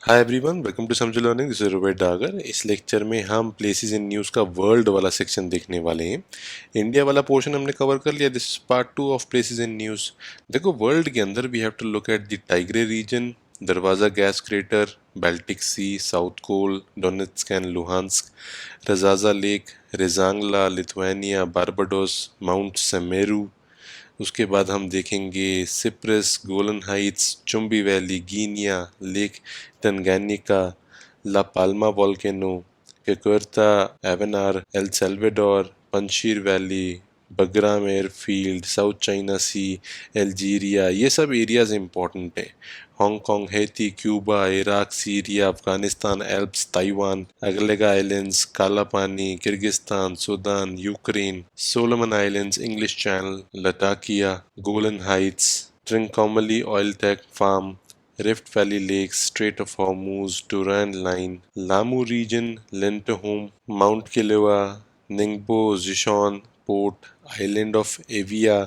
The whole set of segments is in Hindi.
हाय एवरीवन, वेलकम टू समझो learning. This is Robert Dagar. इस लेक्चर में हम प्लेसेस इन न्यूज़ का वर्ल्ड वाला सेक्शन देखने वाले हैं। इंडिया वाला पोर्शन हमने कवर कर लिया। This is part 2 of places in news. देखो, वर्ल्ड के अंदर we have to look at the Tigray region, Darvaza gas crater, Baltic Sea, South Col, Donetsk and Luhansk, Razazza lake, Rezang La, Lithuania, Barbados, Mount Semeru. उसके बाद हम देखेंगे Cyprus, Golan Heights, Chumbi Valley, Guinea, Lake Tanganyika, La Palma volcano, केकुर्ता, एवनार, El Salvador, Panjshir Valley, Bagram airfield, South China Sea, Algeria. ये सब एरियाज इंपॉर्टेंट है। Hong Kong, Haiti, Cuba, Iraq, Syria, Afghanistan, Alps, Taiwan, Agalega islands, Kalapani, Kyrgyzstan, Sudan, Ukraine, Solomon islands, English channel, Latakia, Golan Heights, Trincomalee oil tank farm, rift valley lakes, strait of Hormuz, Durand line, Lamu region, लेंटहोम, Mount Kilauea, Ningbo, Zhoushan port, island of Evia,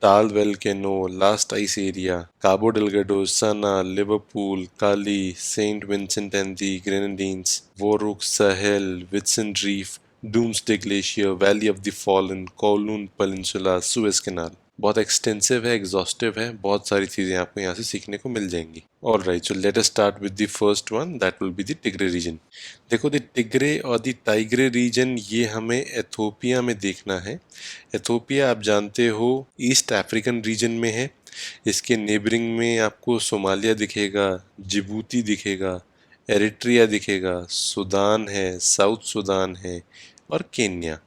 Taal volcano, last ice area, Cabo Delgado, Sanaa, Liverpool, Kali, Saint Vincent and the Grenadines, Vorukh, Sahel, Wilson reef, doomsday glacier, valley of the fallen, Kowloon peninsula, Suez canal. बहुत एक्सटेंसिव है, एग्जॉस्टिव है, बहुत सारी चीजें आपको यहाँ से सीखने को मिल जाएंगी। All right, so let us start with the first one, that will be the Tigray reason. देखो, द टिग्रे और द टाइग्रे रीजन ये हमें एथोपिया में देखना है। एथोपिया आप जानते हो ईस्ट अफ्रीकन रीजन में है। इसके नेबरिंग में आपको सोमालिया दिखेगा, जिबूती दिखेगा, एरिट्रिया दिखेगा, सूडान है, साउथ सूडान है और केन्या।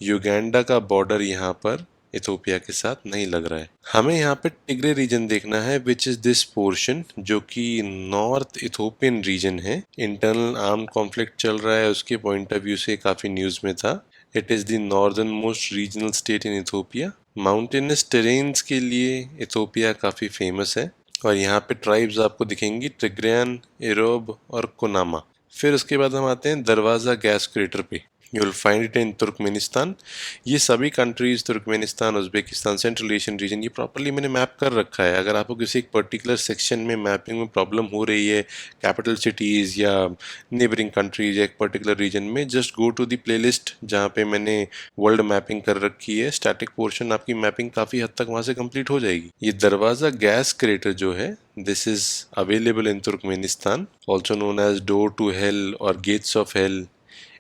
युगांडा का बॉर्डर यहाँ पर इथोपिया के साथ नहीं लग रहा है। हमें यहाँ पे टिग्रे रीजन देखना है, विच इज दिस पोर्शन जो कि नॉर्थ इथोपियन रीजन है। इंटरनल आर्म कॉन्फ्लिक्ट चल रहा है, उसके पॉइंट ऑफ व्यू से काफी न्यूज में था। It is the northernmost regional state in Ethiopia. Mountainous terrains के लिए इथोपिया काफी फेमस है। और यहाँ पे ट्राइब्स आपको दिखेंगी, टिग्रियन, इरोब और कुनामा। फिर उसके बाद हम आते हैं दरवाजा गैस क्रेटर पे। You will find it in Turkmenistan. ये सभी countries, Turkmenistan, Uzbekistan, central Asian region, ये प्रॉपरली मैंने मैप कर रखा है। अगर आपको किसी एक पर्टिकुलर सेक्शन में मैपिंग में प्रॉब्लम हो रही है, कैपिटल सिटीज़ या नेबरिंग कंट्रीज या एक पर्टिकुलर रीजन में, just go to the playlist जहाँ पे मैंने वर्ल्ड मैपिंग कर रखी है। स्टैटिक पोर्शन आपकी मैपिंग काफ़ी हद तक वहाँ से कंप्लीट हो जाएगी। ये दरवाज़ा गैस क्रेटर जो है, this is available in Turkmenistan, also known as door to hell और gates of hell.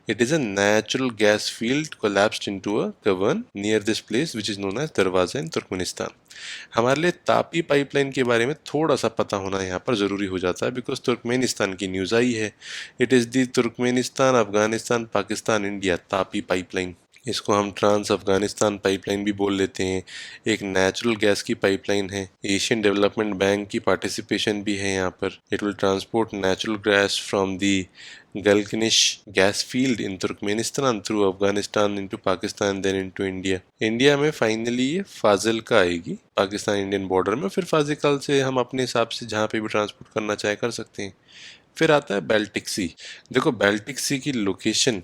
It is a natural gas field collapsed into a cavern near this place which is known as दरवाजा in तुर्कमेनिस्तान। हमारे लिए तापी पाइपलाइन के बारे में थोड़ा सा पता होना यहाँ पर ज़रूरी हो जाता है, बिकॉज तुर्कमेनिस्तान की न्यूज़ आई है। It is the Turkmenistan, Afghanistan, Pakistan, India Tapi pipeline. इसको हम ट्रांस अफगानिस्तान पाइपलाइन भी बोल लेते हैं। एक नेचुरल गैस की पाइपलाइन है। एशियन डेवलपमेंट बैंक की पार्टिसिपेशन भी है यहाँ पर। It will transport natural gas from the Galkynysh gas field in Turkmenistan through Afghanistan into Pakistan then into India. India में फाइनली ये फाजिल्का आएगी, पाकिस्तान इंडियन बॉर्डर में। फिर फाजिल्का से हम अपने हिसाब से जहाँ पे भी ट्रांसपोर्ट करना चाहे कर सकते हैं। फिर आता है बाल्टिक सी। देखो, बाल्टिक सी की लोकेशन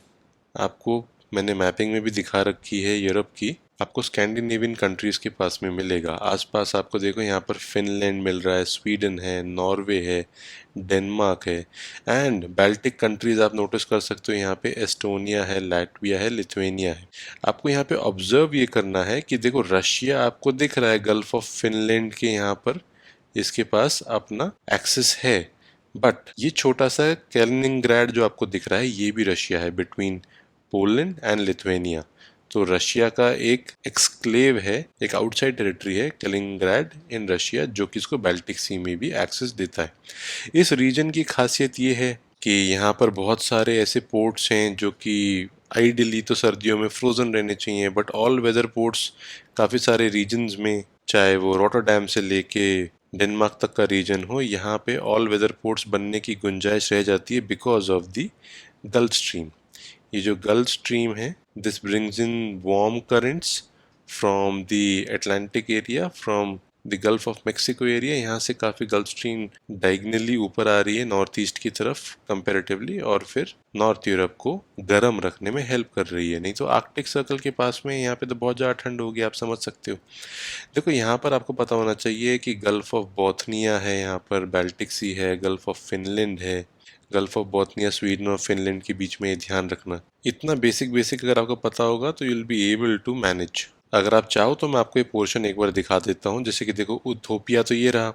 आपको मैंने मैपिंग में भी दिखा रखी है। यूरोप की आपको स्कैंडिनेवियन कंट्रीज के पास में मिलेगा। आसपास आपको देखो, यहाँ पर फिनलैंड मिल रहा है, स्वीडन है, नॉर्वे है, डेनमार्क है। एंड बाल्टिक कंट्रीज आप नोटिस कर सकते हो, यहाँ पे एस्टोनिया है, लैटविया है, लिथुएनिया है। आपको यहाँ पे ऑब्जर्व ये करना है कि देखो, रशिया आपको दिख रहा है गल्फ ऑफ फिनलैंड के यहाँ पर, इसके पास अपना एक्सेस है। बट ये छोटा सा कैलिनिंग्रैड जो आपको दिख रहा है, ये भी रशिया है, बिटवीन पोलैंड एंड लिथुएनिया। तो रशिया का एक एक्सक्लेव है, एक आउटसाइड टेरिटरी है कलिंग्रैड इन रशिया, जो कि इसको बाल्टिक सी में भी एक्सेस देता है। इस रीजन की खासियत ये है कि यहाँ पर बहुत सारे ऐसे पोर्ट्स हैं जो कि आइडियली तो सर्दियों में फ्रोजन रहने चाहिए, बट ऑल वेदर पोर्ट्स काफ़ी सारे रीजन्स में, चाहे वो रोटरडैम से लेके डेनमार्क तक का रीजन हो, यहाँ पे ऑल वेदर पोर्ट्स बनने की गुंजाइश रह जाती है because of the gulf stream. ये जो गल्फ स्ट्रीम है, this brings in warm currents from the Atlantic area, from the gulf of Mexico area, यहाँ से काफ़ी गल्फ स्ट्रीम डायगनली ऊपर आ रही है नॉर्थ ईस्ट की तरफ कंपैरेटिवली, और फिर नॉर्थ यूरोप को गर्म रखने में हेल्प कर रही है। नहीं तो आर्कटिक सर्कल के पास में यहाँ पे तो बहुत ज़्यादा ठंड होगी, आप समझ सकते हो। देखो यहाँ पर आपको पता होना चाहिए कि गल्फ ऑफ बोथनिया है, यहाँ पर बाल्टिक सी है, गल्फ ऑफ फिनलैंड है, गल्फ ऑफ बोथनिया स्वीडन और फिनलैंड के बीच में, ध्यान रखना। इतना बेसिक बेसिक अगर आपको पता होगा तो you will be able to manage. अगर आप चाहो तो मैं आपको ये पोर्शन एक बार दिखा देता हूँ। जैसे कि देखो इथोपिया तो ये रहा,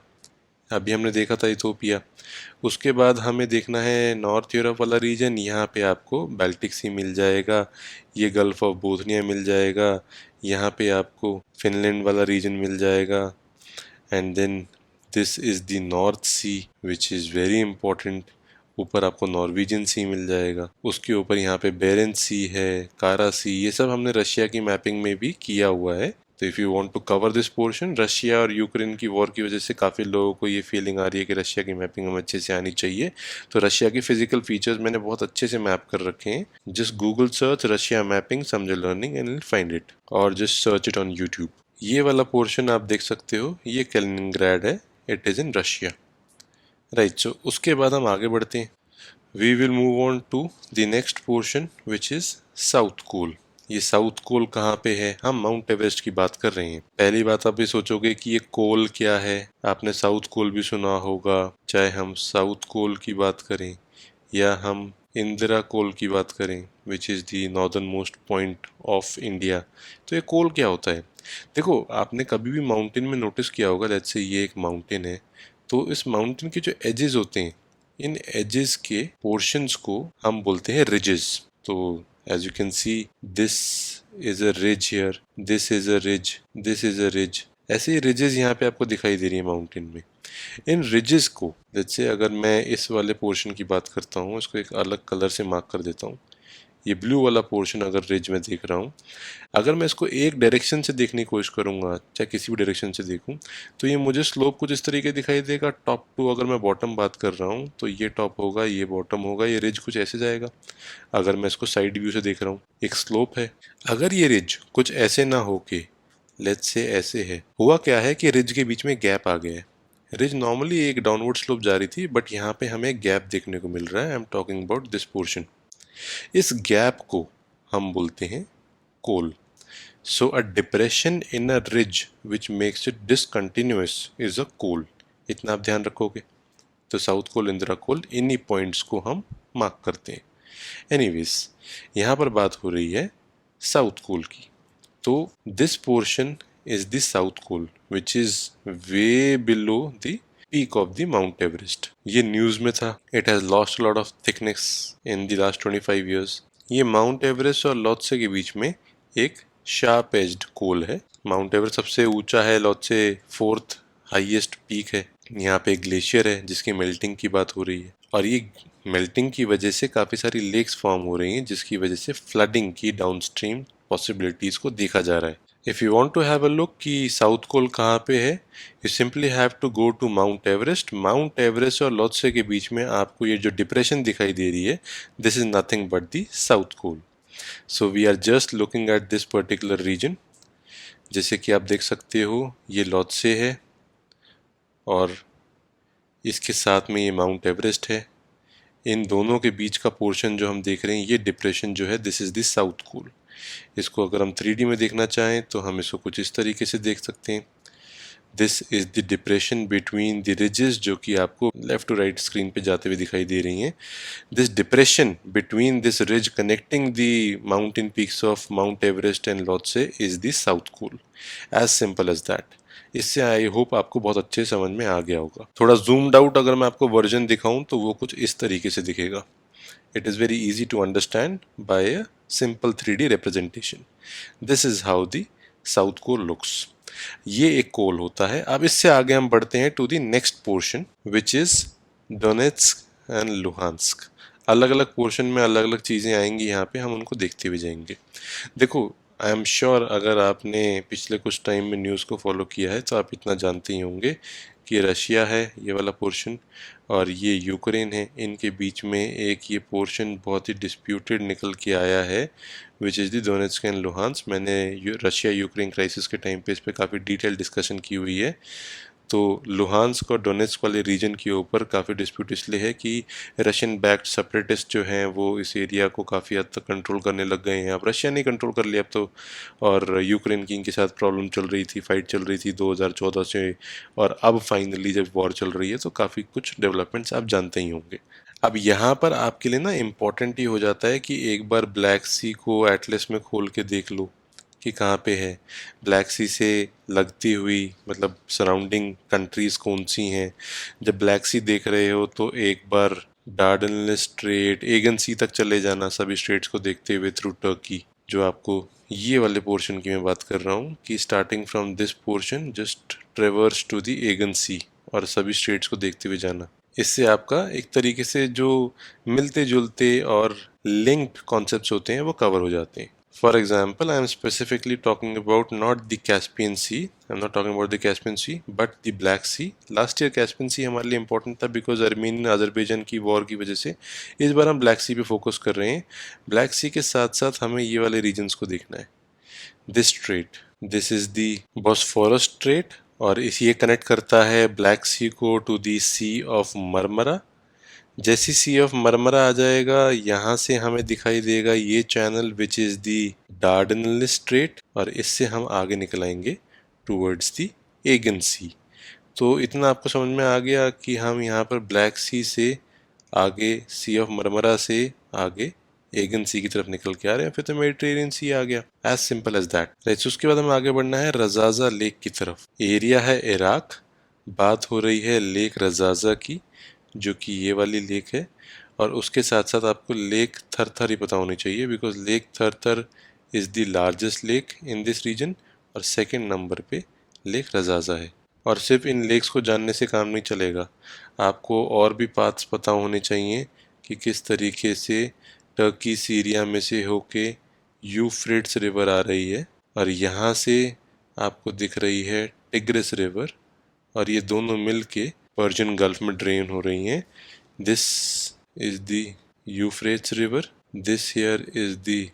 अभी हमने देखा था इथोपिया। उसके बाद हमें देखना है नॉर्थ यूरोप वाला रीजन, यहाँ पे आपको बाल्टिक सी मिल जाएगा, ये गल्फ ऑफ बोथनिया मिल जाएगा, यहाँ पे आपको फिनलैंड वाला रीजन मिल जाएगा, and then this is the North Sea which is very important. ऊपर आपको नॉर्वेजियन सी मिल जाएगा, उसके ऊपर यहाँ पे बेरेंस सी है, कारा सी, ये सब हमने रशिया की मैपिंग में भी किया हुआ है। तो if you want to cover this portion, Russia और यूक्रेन की वॉर की वजह से काफ़ी लोगों को ये फीलिंग आ रही है कि रशिया की मैपिंग हमें अच्छे से आनी चाहिए। तो रशिया की फिजिकल फीचर्स मैंने बहुत अच्छे से मैप कर रखे हैं। Just Google search Russia mapping समझो लर्निंग एंड फाइंड इट, और just search it on YouTube. ये वाला पोर्शन आप देख सकते हो, ये कैलिनिनग्राड है, it is in Russia, right. So उसके बाद हम आगे बढ़ते हैं। We will move on to the next portion which is South Col. ये साउथ कोल कहाँ पे है? हम माउंट एवरेस्ट की बात कर रहे हैं। पहली बात आप ये सोचोगे कि ये कोल क्या है, आपने साउथ कोल भी सुना होगा। चाहे हम साउथ कोल की बात करें या हम इंदिरा कोल की बात करें विच is the northern most point of India, तो ये कोल क्या होता है? देखो आपने कभी भी माउंटेन में नोटिस किया होगा, लेट्स से ये एक माउंटेन है, तो इस माउंटेन के जो एजेस होते हैं, इन एजेस के पोर्शंस को हम बोलते हैं रिजेस। तो as you can see this is a ridge here, this is a ridge, this is a ridge, ऐसे ही रिजेस यहाँ पे आपको दिखाई दे रही है माउंटेन में। इन रिजेस को जैसे अगर मैं इस वाले पोर्शन की बात करता हूँ, इसको एक अलग कलर से मार्क कर देता हूँ। ये ब्लू वाला पोर्शन अगर रिज में देख रहा हूँ, अगर मैं इसको एक डायरेक्शन से देखने की कोशिश करूँगा, चाहे किसी भी डायरेक्शन से देखूँ, तो ये मुझे स्लोप कुछ इस तरीके दिखाई देगा। टॉप टू अगर मैं बॉटम बात कर रहा हूँ तो ये टॉप होगा, ये बॉटम होगा, ये रिज कुछ ऐसे जाएगा। अगर मैं इसको साइड व्यू से देख रहा हूँ, एक स्लोप है। अगर ये रिज कुछ ऐसे ना हो के लेट्स से ऐसे है, हुआ क्या है कि रिज के बीच में गैप आ गया है। रिज नॉर्मली एक डाउनवर्ड स्लोप जा रही थी, बट यहाँ पे हमें गैप देखने को मिल रहा है। I am talking about this portion. इस गैप को हम बोलते हैं कोल। So a depression in a ridge which makes it discontinuous is a coal. इतना आप ध्यान रखोगे। तो साउथ कोल, इंदिरा कोल, इन्हीं पॉइंट्स को हम मार्क करते हैं। एनीवेज, यहाँ पर बात हो रही है साउथ कोल की। तो this portion is the South coal which is way below the peak of the mount Everest. ये न्यूज में था। It has lost lot of thickness in the last 25 years। ये माउंट एवरेस्ट और लोत्से के बीच में एक शार्प एज्ड कोल है। माउंट एवरेस्ट सबसे ऊंचा है, लोत्से फोर्थ हाईएस्ट पीक है। यहाँ पे एक ग्लेशियर है जिसकी मेल्टिंग की बात हो रही है, और ये मेल्टिंग की वजह से काफ़ी सारी लेक्स फॉर्म हो रही हैं, जिसकी वजह से फ्लडिंग की डाउनस्ट्रीम पॉसिबिलिटीज़ को देखा जा रहा है। If you want to have a look कि साउथ कोल कहाँ पे है, you simply have to go to Mount Everest. Mount Everest और लोत्से के बीच में आपको ये जो डिप्रेशन दिखाई दे रही है, this is nothing but the South Col. So we are just looking at this particular region. जैसे कि आप देख सकते हो, ये लोत्से है और इसके साथ में ये माउंट एवरेस्ट है। इन दोनों के बीच का पोर्शन जो हम देख रहे हैं, ये डिप्रेशन जो है, दिस इज़ द साउथ कोल। इसको अगर हम 3D में देखना चाहें तो हम इसको कुछ इस तरीके से देख सकते हैं। This is the depression between the ridges, जो कि आपको लेफ्ट टू राइट स्क्रीन पे जाते हुए दिखाई दे रही हैं। This depression between this ridge connecting the mountain peaks of Mount Everest and Lhotse is the South Col. As simple as that. इससे आई होप आपको बहुत अच्छे समझ में आ गया होगा। थोड़ा जूम्ड आउट अगर मैं आपको वर्जन दिखाऊं तो वो कुछ इस तरीके से दिखेगा। It is very easy to understand by a simple 3D representation. This is how the South Col looks. ये एक कोल होता है। अब इससे आगे हम बढ़ते हैं to the next portion which is Donetsk and Luhansk. अलग अलग पोर्शन में अलग अलग चीज़ें आएंगी, यहाँ पे हम उनको देखते हुए जाएंगे। देखो, आई एम श्योर अगर आपने पिछले कुछ टाइम में न्यूज़ को फॉलो किया है तो आप इतना जानते ही होंगे कि रशिया है ये वाला पोर्शन और ये यूक्रेन है, इनके बीच में एक ये पोर्शन बहुत ही डिस्प्यूटेड निकल के आया है which is the Donetsk and Luhansk. मैंने रशिया यूक्रेन क्राइसिस के टाइम पे इस पर काफ़ी डिटेल डिस्कशन की हुई है। तो लुहांस्क और डोनेट्स्क वाले रीजन के ऊपर काफ़ी डिस्प्यूट इसलिए है कि रशियन बैक्ड सेपरेटिस्ट जो हैं वो इस एरिया को काफ़ी हद तक कंट्रोल करने लग गए हैं। अब रशिया ने कंट्रोल कर लिया अब तो, और यूक्रेन की इनके साथ प्रॉब्लम चल रही थी, फाइट चल रही थी 2014 से, और अब फाइनली जब वॉर चल रही है तो काफ़ी कुछ डेवलपमेंट्स आप जानते ही होंगे। अब यहाँ पर आपके लिए ना इम्पोर्टेंट ही हो जाता है कि एक बार ब्लैक सी को एटलस में खोल के देख लो कि कहाँ पे है। ब्लैक सी से लगती हुई मतलब सराउंडिंग कंट्रीज़ कौन सी हैं। जब ब्लैक सी देख रहे हो तो एक बार डार्डनल स्ट्रेट, एगन सी तक चले जाना सभी स्ट्रेट्स को देखते हुए थ्रू टर्की, जो आपको ये वाले पोर्शन की मैं बात कर रहा हूँ कि starting from this portion just traverse to the Aegean sea और सभी स्ट्रेट्स को देखते हुए जाना। इससे आपका एक तरीके से जो मिलते जुलते और लिंक्ड कॉन्सेप्ट्स होते हैं वो कवर हो जाते हैं। For example, I am specifically talking about not the Caspian Sea. I'm not talking about the Caspian Sea, but the Black Sea. Last year Caspian Sea हमारे लिए important था because अर्मीनियन अजरबैजान की वॉर की वजह से। इस बार हम ब्लैक सी पे फोकस कर रहे हैं। ब्लैक सी के साथ साथ हमें ये वाले रीजन्स को देखना है। This strait, this is the Bosphorus strait, और इस ये कनेक्ट करता है ब्लैक सी को to the Sea of Marmara. जैसी सी ऑफ मरमरा आ जाएगा यहाँ से हमें दिखाई देगा ये channel which is the Dardanelles strait, और इससे हम आगे निकल आएंगे टूवर्ड्स दी एगन सी। तो इतना आपको समझ में आ गया कि हम यहाँ पर ब्लैक सी से आगे, सी ऑफ मरमरा से आगे एगन सी की तरफ निकल के आ रहे हैं, फिर तो मेडिटेरियन सी आ गया, as simple as that. Right, उसके बाद हमें आगे बढ़ना है रजाजा लेक की तरफ। एरिया है इराक, बात हो रही है लेक रजाजा की जो कि ये वाली लेक है, और उसके साथ साथ आपको लेक थरथर ही पता होनी चाहिए because Lake Tharthar is the largest lake in this region, और सेकंड नंबर पे लेक रजाजा है। और सिर्फ इन लेक्स को जानने से काम नहीं चलेगा, आपको और भी पाथ्स पता होने चाहिए कि किस तरीके से टर्की सीरिया में से होके यूफ्रेट्स रिवर आ रही है, और यहाँ से आपको दिख रही है टिग्रिस रिवर, और ये दोनों मिल के पर्शियन गल्फ में ड्रेन हो रही हैं। This is the Euphrates river, this here is the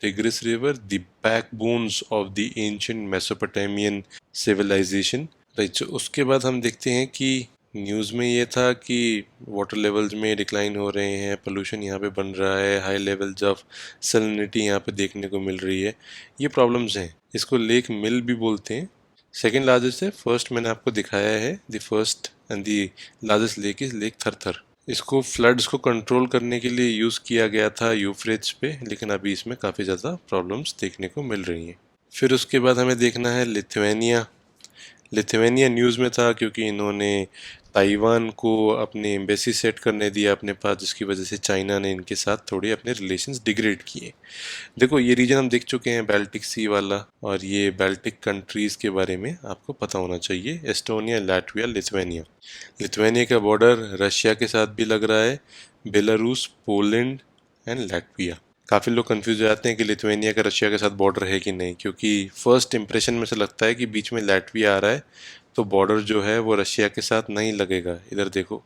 Tigris river, the backbones of the ancient Mesopotamian civilisation. Right, उसके बाद हम देखते हैं कि न्यूज़ में ये था कि वाटर लेवल्स में डिक्लाइन हो रहे हैं, पोल्यूशन यहाँ पे बन रहा है, हाई लेवल्स ऑफ सैलिनिटी यहाँ पे देखने को मिल रही है। ये प्रॉब्लम्स हैं, इसको लेक मिल भी बोलते हैं। सेकेंड लार्जेस्ट है, फर्स्ट मैंने आपको दिखाया है, the first and the largest lake is lake थरथर। इसको फ्लड्स को कंट्रोल करने के लिए यूज़ किया गया था यूफ्रेट्स पे, लेकिन अभी इसमें काफ़ी ज़्यादा प्रॉब्लम्स देखने को मिल रही हैं। फिर उसके बाद हमें देखना है लिथुआनिया। लिथुआनिया न्यूज़ में था क्योंकि इन्होंने ताइवान को अपनी एम्बेसी सेट करने दिया अपने पास, जिसकी वजह से चाइना ने इनके साथ थोड़े अपने रिलेशंस डिग्रेड किए। देखो ये रीजन हम देख चुके हैं, बाल्टिक सी वाला, और ये बाल्टिक कंट्रीज़ के बारे में आपको पता होना चाहिए, एस्टोनिया, लाटविया, लिथुआनिया। लिथुआनिया का बॉर्डर रशिया के साथ भी लग रहा है, बेलारूस, पोलैंड एंड लाटविया। काफ़ी लोग कंफ्यूज हो जाते हैं कि लिथुआनिया का रशिया के साथ बॉर्डर है कि नहीं, क्योंकि फर्स्ट इंप्रेशन में से लगता है कि बीच में लाटविया आ रहा है तो बॉर्डर जो है वो रशिया के साथ नहीं लगेगा, इधर देखो।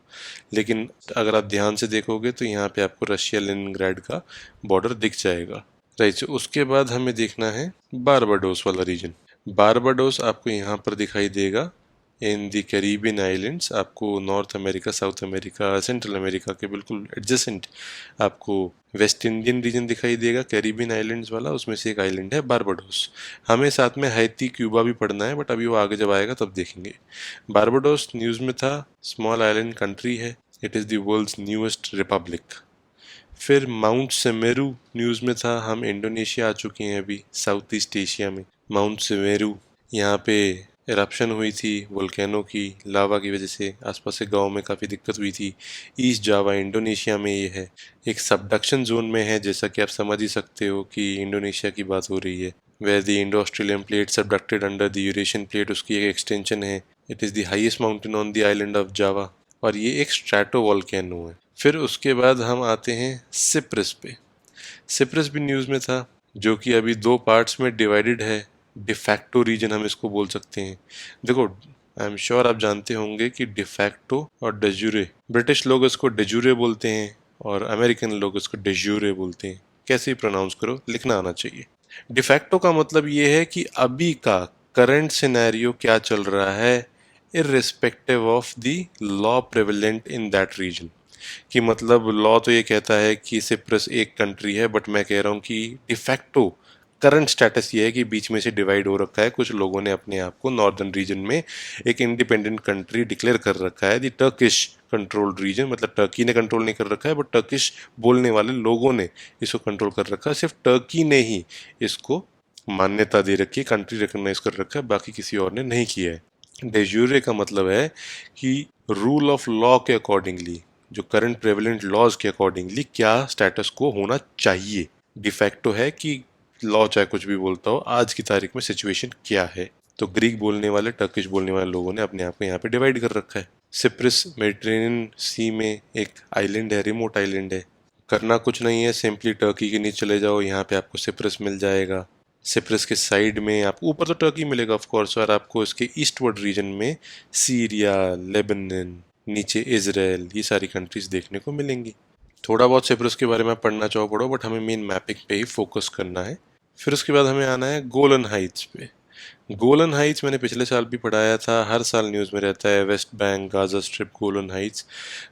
लेकिन अगर आप ध्यान से देखोगे तो यहाँ पे आपको रशिया लेनिनग्राड का बॉर्डर दिख जाएगा। राइट, उसके बाद हमें देखना है बारबाडोस वाला रीजन। बारबाडोस आपको यहाँ पर दिखाई देगा इन द कैरिबियन आइलैंड्स। आपको north America, south America, central America के बिल्कुल एडजेसेंट आपको वेस्ट इंडियन रीजन दिखाई देगा, कैरिबियन आइलैंड्स वाला, उसमें से एक आइलैंड है बारबाडोस। हमें साथ में हैती, क्यूबा भी पढ़ना है, बट अभी वो आगे जब आएगा तब देखेंगे। बारबाडोस न्यूज़ में था, स्मॉल आइलैंड कंट्री है, it is the world's newest republic. फिर माउंट सेमेरू न्यूज़ में था, हम इंडोनेशिया आ चुके हैं अभी, साउथ ईस्ट एशिया में। माउंट सेमेरू, यहाँ पे इरप्शन हुई थी वोल्केनो की, लावा की वजह से आसपास के गांव में काफ़ी दिक्कत हुई थी। ईस्ट जावा इंडोनेशिया में ये है, एक सबडक्शन जोन में है, जैसा कि आप समझ ही सकते हो कि इंडोनेशिया की बात हो रही है। Where the Indo Australian plate subducted under the Eurasian plate, उसकी एक एक्सटेंशन है। It is the highest mountain on the island of Java, और ये एक स्ट्रैटो वोल्केनो है। फिर उसके बाद हम आते हैं सिप्रस पे। सिप्रस भी न्यूज़ में था, जो कि अभी दो पार्ट्स में डिवाइडेड है, डिफैक्टो रीजन हम इसको बोल सकते हैं। देखो आई एम श्योर आप जानते होंगे कि डिफैक्टो और डेजूरे, ब्रिटिश लोग इसको डेजूरे बोलते हैं और अमेरिकन लोग इसको डेजूरे बोलते हैं। कैसे ही प्रोनाउंस करो, लिखना आना चाहिए। डिफैक्टो का मतलब ये है कि अभी का करंट सिनेरियो क्या चल रहा है, irrespective of the law prevalent in that region. कि मतलब लॉ तो ये कहता है कि सिप्रस एक कंट्री है, बट मैं कह रहा हूँ कि डिफैक्टो करंट स्टेटस ये है कि बीच में से डिवाइड हो रखा है। कुछ लोगों ने अपने आप को नॉर्दर्न रीजन में एक इंडिपेंडेंट कंट्री डिक्लेयर कर रखा है, द टर्किश कंट्रोल्ड रीजन। मतलब टर्की ने कंट्रोल नहीं कर रखा है, बट टर्किश बोलने वाले लोगों ने इसको कंट्रोल कर रखा है। सिर्फ टर्की ने ही इसको मान्यता दे रखी है, कंट्री रिकॉग्नाइज कर रखा है, बाकी किसी और ने नहीं किया है। डेज्यूरे का मतलब है कि रूल ऑफ लॉ के अकॉर्डिंगली, जो करंट प्रेवलेंट लॉज के अकॉर्डिंगली क्या स्टेटस को होना चाहिए। डिफैक्टो है कि लॉ चाहे कुछ भी बोलता हो, आज की तारीख में सिचुएशन क्या है। तो ग्रीक बोलने वाले, टर्किश बोलने वाले लोगों ने अपने आप को यहाँ पे डिवाइड कर रखा है। सिप्रिस मेडिटेरेनियन सी में एक आइलैंड है, रिमोट आइलैंड है। करना कुछ नहीं है, सिंपली टर्की के नीचे चले जाओ, यहाँ पे आपको सिप्रिस मिल जाएगा। सिप्रस के साइड में आपको, ऊपर तो टर्की मिलेगा ऑफ कोर्स, और आपको इसके ईस्टवर्ड रीजन में सीरिया, लेबनान, नीचे इजराइल, ये सारी कंट्रीज देखने को मिलेंगी। थोड़ा बहुत सिप्रस के बारे में पढ़ना चाहो पढ़ो, बट हमें मेन मैपिंग पे ही फोकस करना है। फिर उसके बाद हमें आना है गोलन हाइट्स पे। गोलन हाइट्स मैंने पिछले साल भी पढ़ाया था, हर साल न्यूज़ में रहता है, West Bank, Gaza strip, Golan Heights.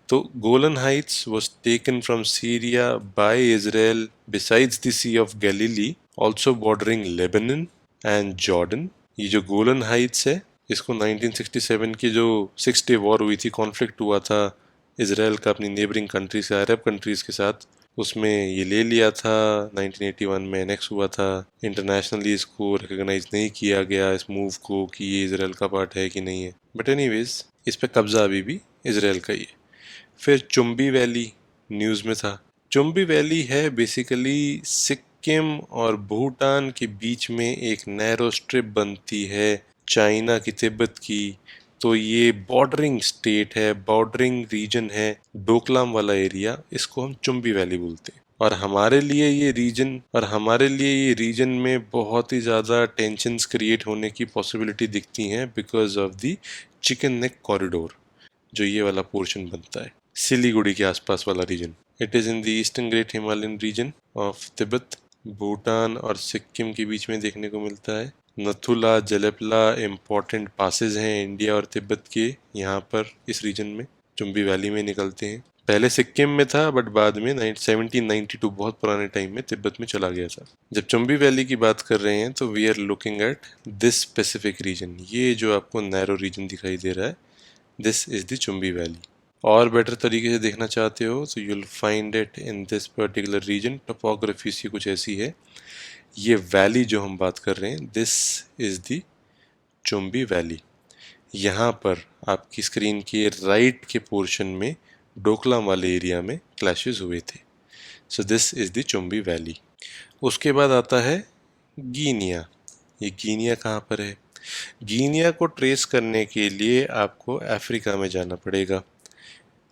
तो Golan Heights was taken from Syria by Israel besides the sea of Galilee, also bordering Lebanon and Jordan. ये जो गोलन हाइट्स है, इसको 1967 की जो 6 डे वॉर हुई थी, कॉन्फ्लिक्ट हुआ था इसराइल का अपनी नेबरिंग कंट्रीज से, अरब कंट्रीज के साथ, उसमें ये ले लिया था। 1981 में एनेक्स हुआ था। इंटरनेशनली इसको रिकॉग्नाइज नहीं किया गया, इस मूव को, कि ये इसराइल का पार्ट है कि नहीं है, बट एनीवेज इस पे कब्जा अभी भी इसराइल का ही है। फिर चुम्बी वैली न्यूज़ में था। चुम्बी वैली है बेसिकली सिक्किम और भूटान के बीच में एक नैरो स्ट्रिप बनती है, चाइना की, तिब्बत की। तो ये बॉर्डरिंग स्टेट है, बॉर्डरिंग रीजन है, डोकलाम वाला एरिया, इसको हम चुम्बी वैली बोलते हैं। और हमारे लिए ये रीजन में बहुत ही ज़्यादा टेंशन्स क्रिएट होने की पॉसिबिलिटी दिखती हैं because of the chicken neck corridor, जो ये वाला पोर्शन बनता है, सिलीगुड़ी के आसपास वाला region. It is in the eastern great Himalayan region of Tibet, Bhutan और सिक्किम के बीच में देखने को मिलता है। नथुला, जलेपला इम्पॉर्टेंट पासेज हैं इंडिया और तिब्बत के, यहाँ पर इस रीजन में चुम्बी वैली में निकलते हैं। पहले सिक्किम में था, बट बाद में 1792, बहुत पुराने टाइम में, तिब्बत में चला गया था। जब चुम्बी वैली की बात कर रहे हैं तो we are looking at this specific region. ये जो आपको नैरो रीजन दिखाई दे रहा है, this is the Chumbi valley. और बेटर तरीके से देखना चाहते हो तो you'll find it in this particular region. Topography इसकी कुछ ऐसी है। ये वैली जो हम बात कर रहे हैं, this is the Chumbi valley. यहाँ पर आपकी स्क्रीन के राइट के पोर्शन में डोकलाम वाले एरिया में क्लैशेस हुए थे। So this is the Chumbi valley. उसके बाद आता है गिनिया। ये गिनिया कहाँ पर है? गिनिया को ट्रेस करने के लिए आपको अफ्रीका में जाना पड़ेगा,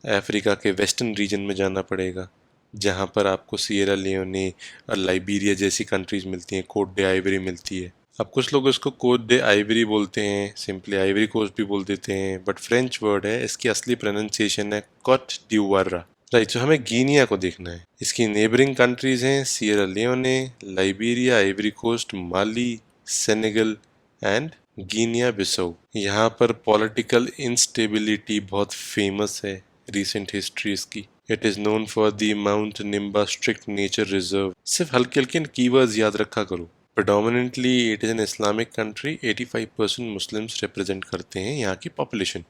अफ्रीका के वेस्टर्न रीजन में जाना पड़ेगा, जहाँ पर आपको सिएरा लियोने और लाइबेरिया जैसी कंट्रीज मिलती हैं, कोट डे आइवरी मिलती है। अब कुछ लोग इसको कोट डे आइवरी बोलते हैं, सिंपली आइवरी कोस्ट भी बोल देते हैं, बट फ्रेंच वर्ड है, इसकी असली प्रोनाउंसिएशन है कोट डिवोरा। राइट, तो हमें गिनिया को देखना है। इसकी नेबरिंग कंट्रीज हैं Sierra Leone, Liberia, Ivory Coast, Mali, Senegal and Guinea Bissau. यहाँ पर पॉलिटिकल इंस्टेबिलिटी बहुत फेमस है, रिसेंट हिस्ट्री इसकी। It is known for the Mount Nimba strict nature reserve. सिर्फ हल्के हल्के कीवर्ड्स याद रखा करो। Predominantly it is an Islamic country, 85% Muslims represent करते हैं यहाँ की पॉपुलेशन।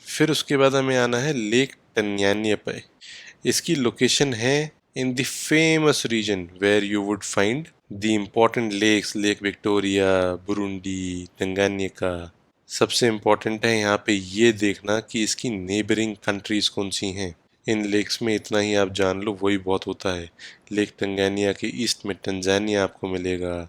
फिर उसके बाद हमें आना है लेक टन्यान्यपे। इसकी लोकेशन है in the famous region where you would find the important lakes, Lake Victoria, Burundi, Tanganyika. सबसे इम्पोर्टेंट है यहाँ पे ये देखना कि इसकी नेबरिंग कंट्रीज कौन सी हैं। इन लेक्स में इतना ही आप जान लो, वही बहुत होता है। लेक टंगानिया के ईस्ट में टंजानिया आपको मिलेगा,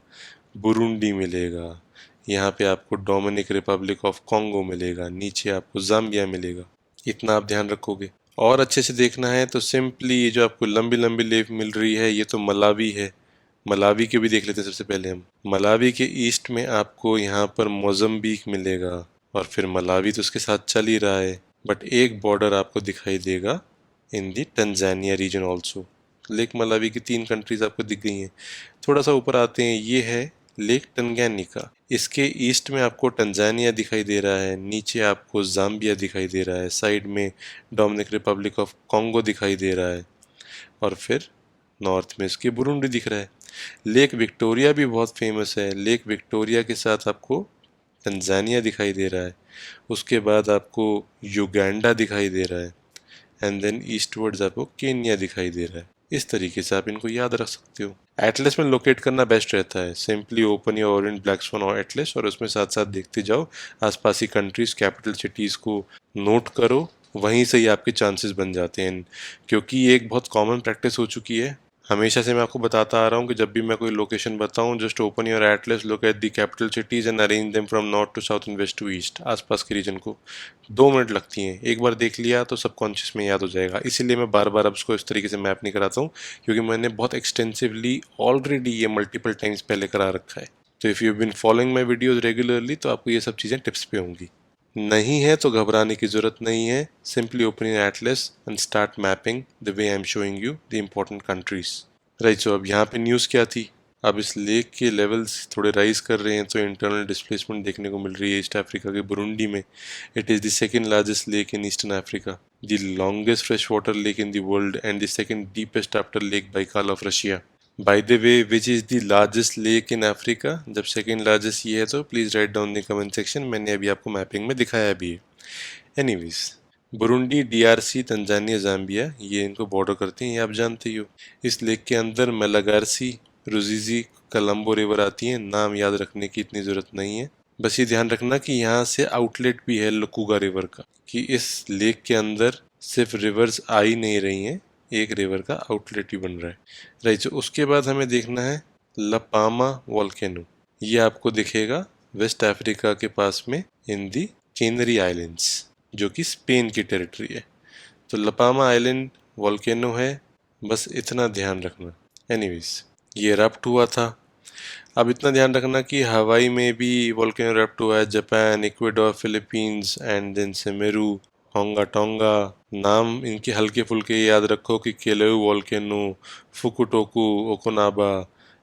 बुरुंडी मिलेगा, यहाँ पे आपको डोमिनिक रिपब्लिक ऑफ कॉन्गो मिलेगा, नीचे आपको जाम्बिया मिलेगा। इतना आप ध्यान रखोगे। और अच्छे से देखना है तो सिंपली ये जो आपको लंबी लंबी लेक मिल रही है, ये तो मलावी है। मलावी के भी देख लेते हैं सबसे पहले हम। मलावी के ईस्ट में आपको यहाँ पर मोज़म्बिक मिलेगा, और फिर मलावी तो उसके साथ चल ही रहा है, बट एक बॉर्डर आपको दिखाई देगा इन दी टंजानिया रीजन ऑल्सो। लेक मलावी की 3 कंट्रीज आपको दिख गई हैं। थोड़ा सा ऊपर आते हैं, ये है लेक टंगैनिका। इसके ईस्ट में आपको टंजानिया दिखाई दे रहा है, नीचे आपको जाम्बिया दिखाई दे रहा है, साइड में डोमिनिक रिपब्लिक ऑफ कॉन्गो दिखाई दे रहा है, और फिर नॉर्थ में इसके बुरुंडी दिख रहा है। लेक विक्टोरिया भी बहुत फेमस है। लेक विक्टोरिया के साथ आपको तंजानिया दिखाई दे रहा है, उसके बाद आपको युगांडा दिखाई दे रहा है, एंड देन ईस्टवर्ड्स आपको केन्या दिखाई दे रहा है। इस तरीके से आप इनको याद रख सकते हो। एटलस में लोकेट करना बेस्ट रहता है। सिंपली ओपन या ओरिएंट ब्लैक स्वन और एटलस, और उसमें साथ साथ देखते जाओ आसपास की कंट्रीज, कैपिटल सिटीज को नोट करो, वहीं से ही आपके चांसेस बन जाते हैं। क्योंकि ये एक बहुत कॉमन प्रैक्टिस हो चुकी है, हमेशा से मैं आपको बताता आ रहा हूँ कि जब भी मैं कोई लोकेशन बताऊँ, just open your atlas, look at the capital cities and arrange them from north to south and west to east. आसपास के रीजन को 2 मिनट लगती हैं, एक बार देख लिया तो सबकॉन्शियस में याद हो जाएगा। इसीलिए मैं बार बार अब उसको इस तरीके से मैप नहीं कराता हूँ, क्योंकि मैंने बहुत एक्सटेंसिवली ऑलरेडी ये मल्टीपल टाइम्स पहले करा रखा है। तो if you been following my videos regularly तो आपको ये सब चीज़ें टिप्स पे होंगी। नहीं है तो घबराने की ज़रूरत नहीं है। Simply open your atlas and start mapping the way I am showing you the important countries. Right, so अब यहाँ पे न्यूज़ क्या थी। अब इस लेक के लेवल्स थोड़े राइज कर रहे हैं, तो इंटरनल डिस्प्लेसमेंट देखने को मिल रही है ईस्ट अफ्रीका के बुरुंडी में। It is the second largest lake in eastern Africa, the longest fresh water lake in the world, and the second deepest after lake Baikal of Russia. By the way, which is the largest lake in Africa? जब सेकेंड लार्जेस्ट ये है तो please write down the comment section. मैंने अभी आपको मैपिंग में दिखाया भी है। Anyways, Burundi, DRC, Tanzania, Zambia, ये इनको बॉर्डर करते हैं, ये आप जानते ही हो। इस लेक के अंदर मेलागारसी, रुजीजी, कलम्बो रिवर आती हैं। नाम याद रखने की इतनी ज़रूरत नहीं है, बस ये ध्यान रखना कि यहाँ से आउटलेट भी है लकुगा रिवर का, कि इस लेक के अंदर सिर्फ रिवर्स आ ही नहीं रही हैं, एक रिवर का आउटलेट ही बन रहा है। राइट, तो उसके बाद हमें देखना है लपामा वॉल्केनो। ये आपको दिखेगा वेस्ट अफ्रीका के पास में इन दी कैनरी आइलैंड्स, जो कि स्पेन की टेरिटरी है। तो लपामा आइलैंड वॉल्केनो है, बस इतना ध्यान रखना। एनीवेज, ये रप्ट हुआ था। अब इतना ध्यान रखना कि हवाई में भी वॉल्केनो रप्ट हुआ है, Japan, Ecuador, Philippines, and then Semeru, Hunga Tonga. नाम इनके हल्के फुल्के याद रखो कि केलेउ वॉल्केनो, फुकुटोकू, ओकोनाबा,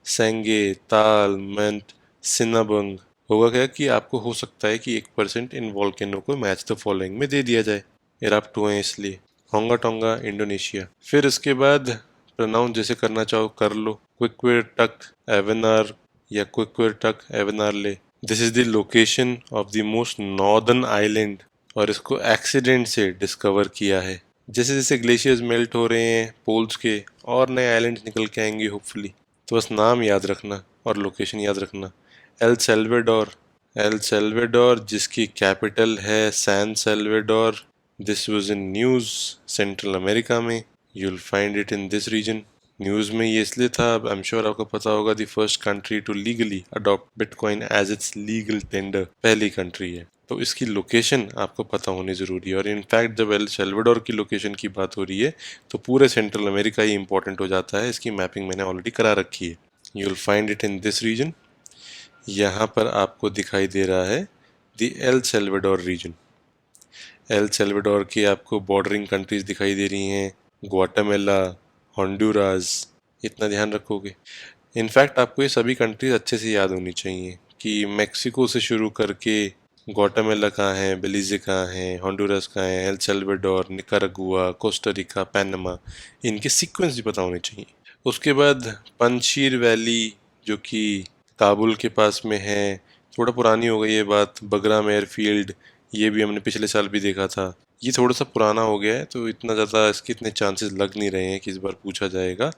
सेंगे, ताल, मेंट, सिनाबंग। होगा क्या कि आपको हो सकता है कि 1% इन वॉल्केनो को मैच द फॉलोइंग में दे दिया जाए, इरप्ट हुए हैं इसलिए। होंगा टोंगा, इंडोनेशिया। फिर इसके बाद प्रोनाउंस जैसे करना चाहो कर लो, क्विकवेर टक एवनार या Qeqertaq Avannarleq. This is the location of the most northern island, और इसको एक्सीडेंट से डिस्कवर किया है। जैसे जैसे ग्लेशियर्स मेल्ट हो रहे हैं पोल्स के, और नए आइलैंड्स निकल के आएंगे होपफुली। तो बस नाम याद रखना और लोकेशन याद रखना। एल सेल्वेडोर, एल सेल्वेडोर जिसकी कैपिटल है San Salvador. This was in news Central America में। You will find it in this region. News में ये इसलिए था, अब आई एम श्योर आपको पता होगा, the first country to legally adopt bitcoin as its legal tender, पहली कंट्री है। तो इसकी लोकेशन आपको पता होनी ज़रूरी है। और इनफैक्ट जब एल सेल्वेडोर की लोकेशन की बात हो रही है तो पूरे सेंट्रल अमेरिका ही इंपॉर्टेंट हो जाता है। इसकी मैपिंग मैंने ऑलरेडी करा रखी है। You will find it in this region. यहाँ पर आपको दिखाई दे रहा है the El Salvador region. El Salvador की आपको बॉर्डरिंग कंट्रीज दिखाई दे रही हैं, ग्वाटेमाला, होंडुरास। इतना ध्यान रखोगे। इनफैक्ट आपको ये सभी कंट्रीज अच्छे से याद होनी चाहिए कि मैक्सिको से शुरू करके ग्वाटेमाला कहाँ है, बेलीजे कहाँ है, होंडुरास कहाँ है, L Salvador, Nicaragua, Costa Rica, Panama, इनके सीक्वेंस भी पता होने चाहिए। उसके बाद पंशीर वैली जो कि काबुल के पास में है, थोड़ा पुरानी हो गई ये बात। बगराम एयरफील्ड, ये भी हमने पिछले साल भी देखा था। ये थोड़ा सा पुराना हो गया है तो इतना ज़्यादा इसके इतने चांसेस लग नहीं रहे हैं कि इस बार पूछा जाएगा।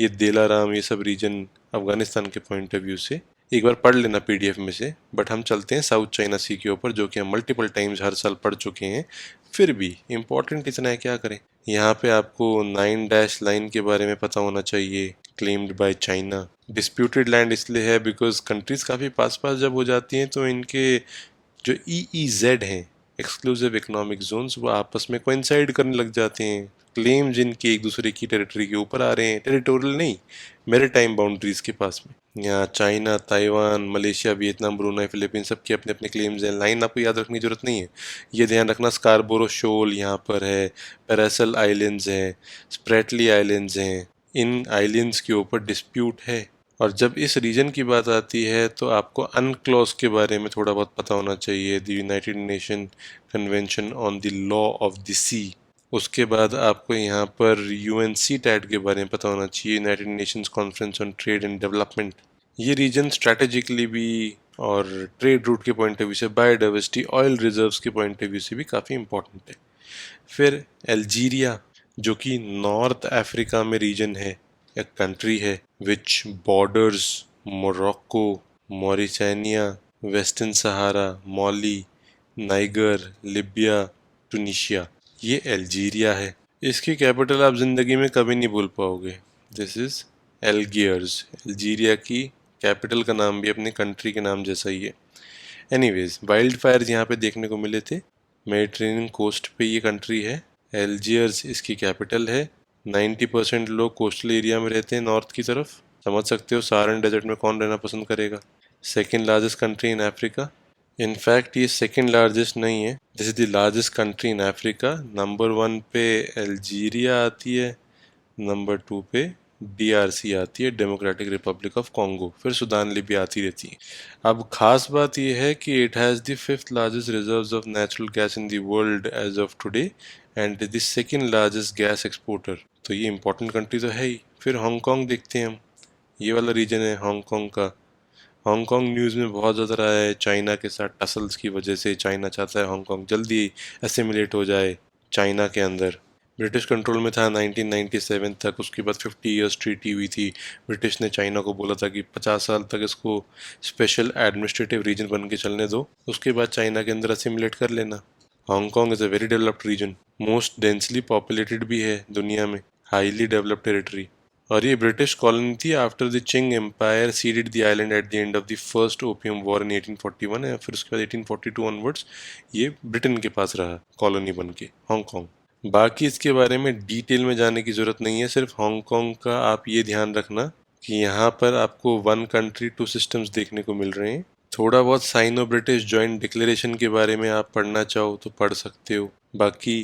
ये दिलाराम, ये सब रीजन अफगानिस्तान के पॉइंट ऑफ व्यू से एक बार पढ़ लेना पीडीएफ में से। बट हम चलते हैं साउथ चाइना सी के ऊपर, जो कि हम मल्टीपल टाइम्स हर साल पढ़ चुके हैं। फिर भी इम्पोर्टेंट इतना है, क्या करें। यहाँ पे आपको 9 डैश लाइन के बारे में पता होना चाहिए, claimed by China. Disputed land इसलिए है बिकॉज कंट्रीज काफ़ी पास पास जब हो जाती हैं तो इनके जो EEZ हैं एक्सक्लूसिव इकोनॉमिक जोन्स वो आपस में कोइंसाइड करने लग जाते हैं, क्लेम जिनके एक दूसरे की टेरिटरी के ऊपर आ रहे हैं, टेरिटोरियल नहीं, मैरीटाइम बाउंड्रीज के पास में। यहाँ China, Taiwan, Malaysia, Vietnam, Brunei, Philippine सबके अपने अपने क्लेम्स हैं। लाइन आपको याद रखने की जरूरत नहीं है, ये ध्यान रखना स्कारबोरो शोल यहाँ पर है, पैरासल आइलैंड्स हैं, स्प्रेटली आइलैंड्स हैं, इन आइलैंड्स के ऊपर डिस्प्यूट है। और जब इस रीजन की बात आती है तो आपको अनक्लॉज के बारे में थोड़ा बहुत पता होना चाहिए, the United Nation convention on the law of the sea. उसके बाद आपको यहाँ पर यूएनसी टैट के बारे में पता होना चाहिए, United Nations conference on trade and development. ये रीजन स्ट्रैटेजिकली भी और ट्रेड रूट के पॉइंट ऑफ व्यू से, बायोडाइवर्सिटी, ऑयल रिजर्व्स के पॉइंट ऑफ व्यू से भी काफ़ी इंपॉर्टेंट है। फिर अल्जीरिया, जो कि नॉर्थ अफ्रीका में रीजन है, एक कंट्री है विच बॉर्डर्स मोरक्को, मॉरिटानिया, वेस्टर्न सहारा, मॉली, नाइगर, लिबिया, टूनिशिया। ये अल्जीरिया है। इसकी कैपिटल आप जिंदगी में कभी नहीं भूल पाओगे, दिस इज एल्गियर्स। अल्जीरिया की कैपिटल का नाम भी अपने कंट्री के नाम जैसा ही है। एनीवेज, वाइल्ड फायर्स यहाँ पे देखने को मिले थे। मेडिटेरेनियन कोस्ट पे ये कंट्री है, एल्जियर्स इसकी कैपिटल है। 90% लोग कोस्टल एरिया में रहते हैं नॉर्थ की तरफ। समझ सकते हो सारन डेजर्ट में कौन रहना पसंद करेगा। Second largest country in Africa, in fact ये सेकेंड लार्जेस्ट नहीं है, this is the largest country in Africa. Number 1 पे अल्जीरिया आती है, नंबर 2 पे DRC आती है, डेमोक्रेटिक रिपब्लिक ऑफ कॉन्गो, फिर सूडान, लिबिया आती रहती है। अब खास बात यह है कि it has the 5th largest reserves of natural gas in the world as of today and the second largest gas exporter. तो ये इंपॉर्टेंट कंट्री तो है ही। फिर हांगकांग देखते हैं हम, ये वाला रीजन है हांगकांग का। हांगकांग न्यूज़ में बहुत ज़्यादा रहा है चाइना के साथ टसल्स की वजह से। चाइना चाहता है हांगकांग जल्दी एसिमिलेट हो जाए चाइना के अंदर। ब्रिटिश कंट्रोल में था 1997 तक, उसके बाद 50 ईयर्स ट्रीटी हुई थी। ब्रिटिश ने चाइना को बोला था कि 50 साल तक इसको स्पेशल एडमिनिस्ट्रेटिव रीजन बन के चलने दो, उसके बाद चाइना के अंदर असिमिलेट कर लेना। Hong Kong is a very developed region, most densely populated भी है दुनिया में, हाईली डेवलप्ड टेरिटरी। और ये ब्रिटिश कॉलोनी थी after the Qing empire ceded the island at the end of the first opium war in 1841 है। फिर उसके बाद 1842 ऑनवर्ड्स ये ब्रिटेन के पास रहा कॉलोनी बन के हांगकांग। बाकी इसके बारे में डिटेल में जाने की ज़रूरत नहीं है, सिर्फ हांगकांग का आप ये ध्यान रखना कि यहाँ पर आपको 1 कंट्री 2 सिस्टम्स देखने को मिल रहे हैं। थोड़ा बहुत साइनो ब्रिटिश जॉइंट डिक्लेरेशन के बारे में आप पढ़ना चाहो तो पढ़ सकते हो। बाकी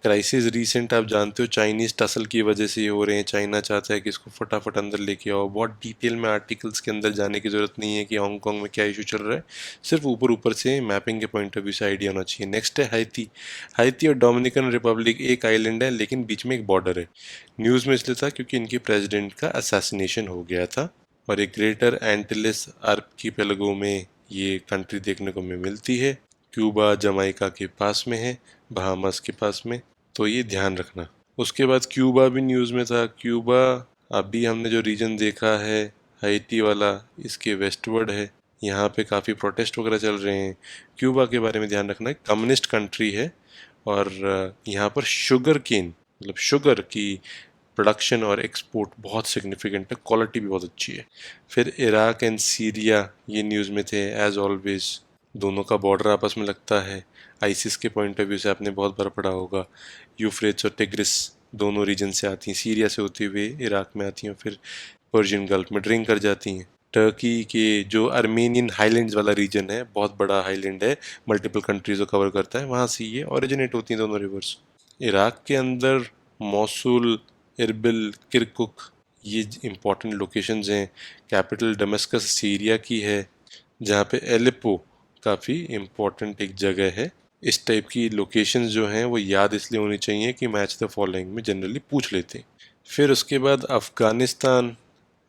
क्राइसिस रीसेंट आप जानते हो चाइनीज़ टसल की वजह से ये हो रहे हैं, चाइना चाहता है कि इसको फटाफट अंदर लेके आओ। बहुत डिटेल में आर्टिकल्स के अंदर जाने की ज़रूरत नहीं है कि हांगकांग में क्या इशू चल रहा है, सिर्फ ऊपर ऊपर से मैपिंग के पॉइंट ऑफ व्यू से आइडिया होना चाहिए। नेक्स्ट है हाइती। हाइती और डोमिनिकन रिपब्लिक एक आइलैंड है लेकिन बीच में एक बॉर्डर है। न्यूज़ में इसलिए था क्योंकि इनके प्रेसिडेंट का असैसिनेशन हो गया था। और एक ग्रेटर एंटिलिस आर्किपेलागो में ये कंट्री देखने को मिलती है। क्यूबा जमाइका के पास में है, बहामास के पास में, तो ये ध्यान रखना। उसके बाद क्यूबा भी न्यूज़ में था। क्यूबा अभी हमने जो रीजन देखा है हाइती वाला, इसके वेस्टवर्ड है, यहाँ पे काफ़ी प्रोटेस्ट वगैरह चल रहे हैं। क्यूबा के बारे में ध्यान रखना, एक कम्युनिस्ट कंट्री है और यहाँ पर शुगर केन मतलब शुगर की प्रोडक्शन और एक्सपोर्ट बहुत सिग्निफिकेंट है, क्वालिटी भी बहुत अच्छी है। फिर इराक एंड सीरिया ये न्यूज़ में थे एज ऑलवेज, दोनों का बॉर्डर आपस में लगता है। आईसिस के पॉइंट ऑफ व्यू से आपने बहुत बार पढ़ा होगा। यूफ्रेट्स और टिग्रिस दोनों रीजन से आती हैं, सीरिया से होते हुए इराक में आती हैं, फिर पर्शियन गल्फ में ड्रिंक कर जाती हैं। टर्की के जो अर्मेनियन हाईलैंड्स वाला रीजन है, बहुत बड़ा हाईलैंड है, मल्टीपल कंट्रीज को कवर करता है, वहाँ से ये ओरिजिनेट होती हैं दोनों रिवर्स। इराक के अंदर मौसूल, इरबिल, किरकुक ये इंपॉर्टेंट लोकेशंस हैं। कैपिटल दमिश्क सीरिया की है, जहाँ पे एलेपो काफ़ी इम्पोर्टेंट एक जगह है। इस टाइप की लोकेशंस जो हैं वो याद इसलिए होनी चाहिए कि मैच द फॉलोइंग में जनरली पूछ लेते हैं। फिर उसके बाद अफ़गानिस्तान,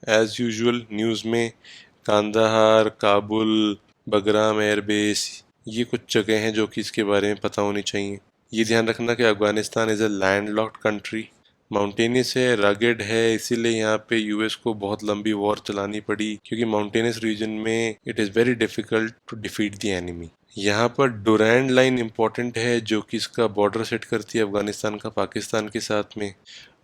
एज़ यूजुअल न्यूज़ में कांदाहार, काबुल, बगराम एयरबेस, ये कुछ जगह हैं जो कि इसके बारे में पता होनी चाहिए। ये ध्यान रखना कि Afghanistan is a landlocked country, mountainous है, रगेड है, इसीलिए यहाँ पे यूएस को बहुत लंबी वॉर चलानी पड़ी, क्योंकि माउंटेनियस रीजन में it is very difficult to defeat the enemy. यहाँ पर डुरैंड लाइन इंपॉर्टेंट है जो कि इसका बॉर्डर सेट करती है अफगानिस्तान का पाकिस्तान के साथ में।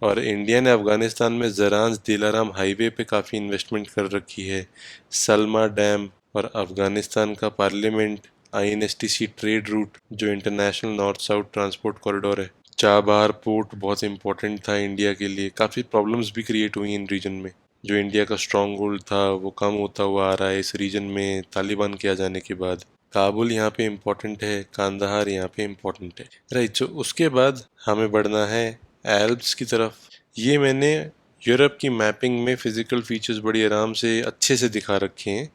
और इंडिया ने अफगानिस्तान में जरांज दिलाराम हाईवे पे काफ़ी इन्वेस्टमेंट कर रखी है। सलमा डैम और अफगानिस्तान का पार्लियामेंट INSTC ट्रेड रूट जो international north south transport corridor है। चाबहार पोर्ट बहुत इंपॉर्टेंट था इंडिया के लिए, काफ़ी प्रॉब्लम्स भी क्रिएट हुई इन रीजन में। जो इंडिया का स्ट्रॉन्ग होल्ड था वो कम होता हुआ आ रहा है इस रीजन में तालिबान के आ जाने के बाद। काबुल यहाँ पे इम्पोर्टेंट है, कांदाहार यहाँ पे इम्पोर्टेंट है। राइट, तो उसके बाद हमें बढ़ना है एल्प्स की तरफ। ये मैंने यूरोप की मैपिंग में फिजिकल फीचर्स बड़ी आराम से अच्छे से दिखा रखे हैं।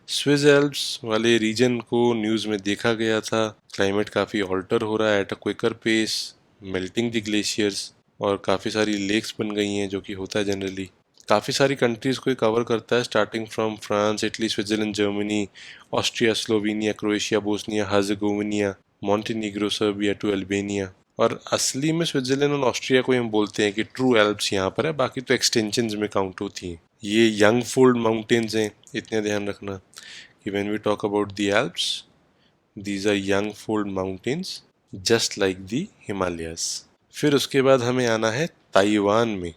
स्विस एल्प्स वाले रीजन को न्यूज़ में देखा गया था। क्लाइमेट काफ़ी ऑल्टर हो रहा है at a quicker pace, melting the glaciers, और काफ़ी सारी लेक्स बन गई हैं जो कि होता है जनरली। काफ़ी सारी कंट्रीज़ को कवर करता है, starting from France, Italy, Switzerland, Germany, Austria, Slovenia, Croatia, Bosnia Herzegovina, Montenegro, Serbia to Albania. और असली में स्विट्जरलैंड और ऑस्ट्रिया को हम बोलते हैं कि ट्रू एल्प्स यहाँ पर है, बाकी तो एक्सटेंशंस में काउंट होती हैं। ये यंग फोल्ड माउंटेन्स हैं, इतना ध्यान रखना कि when we talk about the Alps, these are young fold mountains just like the Himalayas. फिर उसके बाद हमें आना है ताइवान में।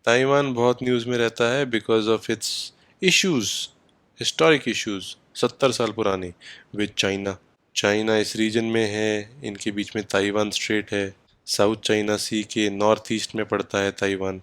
ताइवान बहुत न्यूज़ में रहता है because of its issues, historic issues 70 साल पुराने विद चाइना। चाइना इस रीजन में है, इनके बीच में ताइवान स्ट्रेट है, साउथ चाइना सी के नॉर्थ ईस्ट में पड़ता है ताइवान।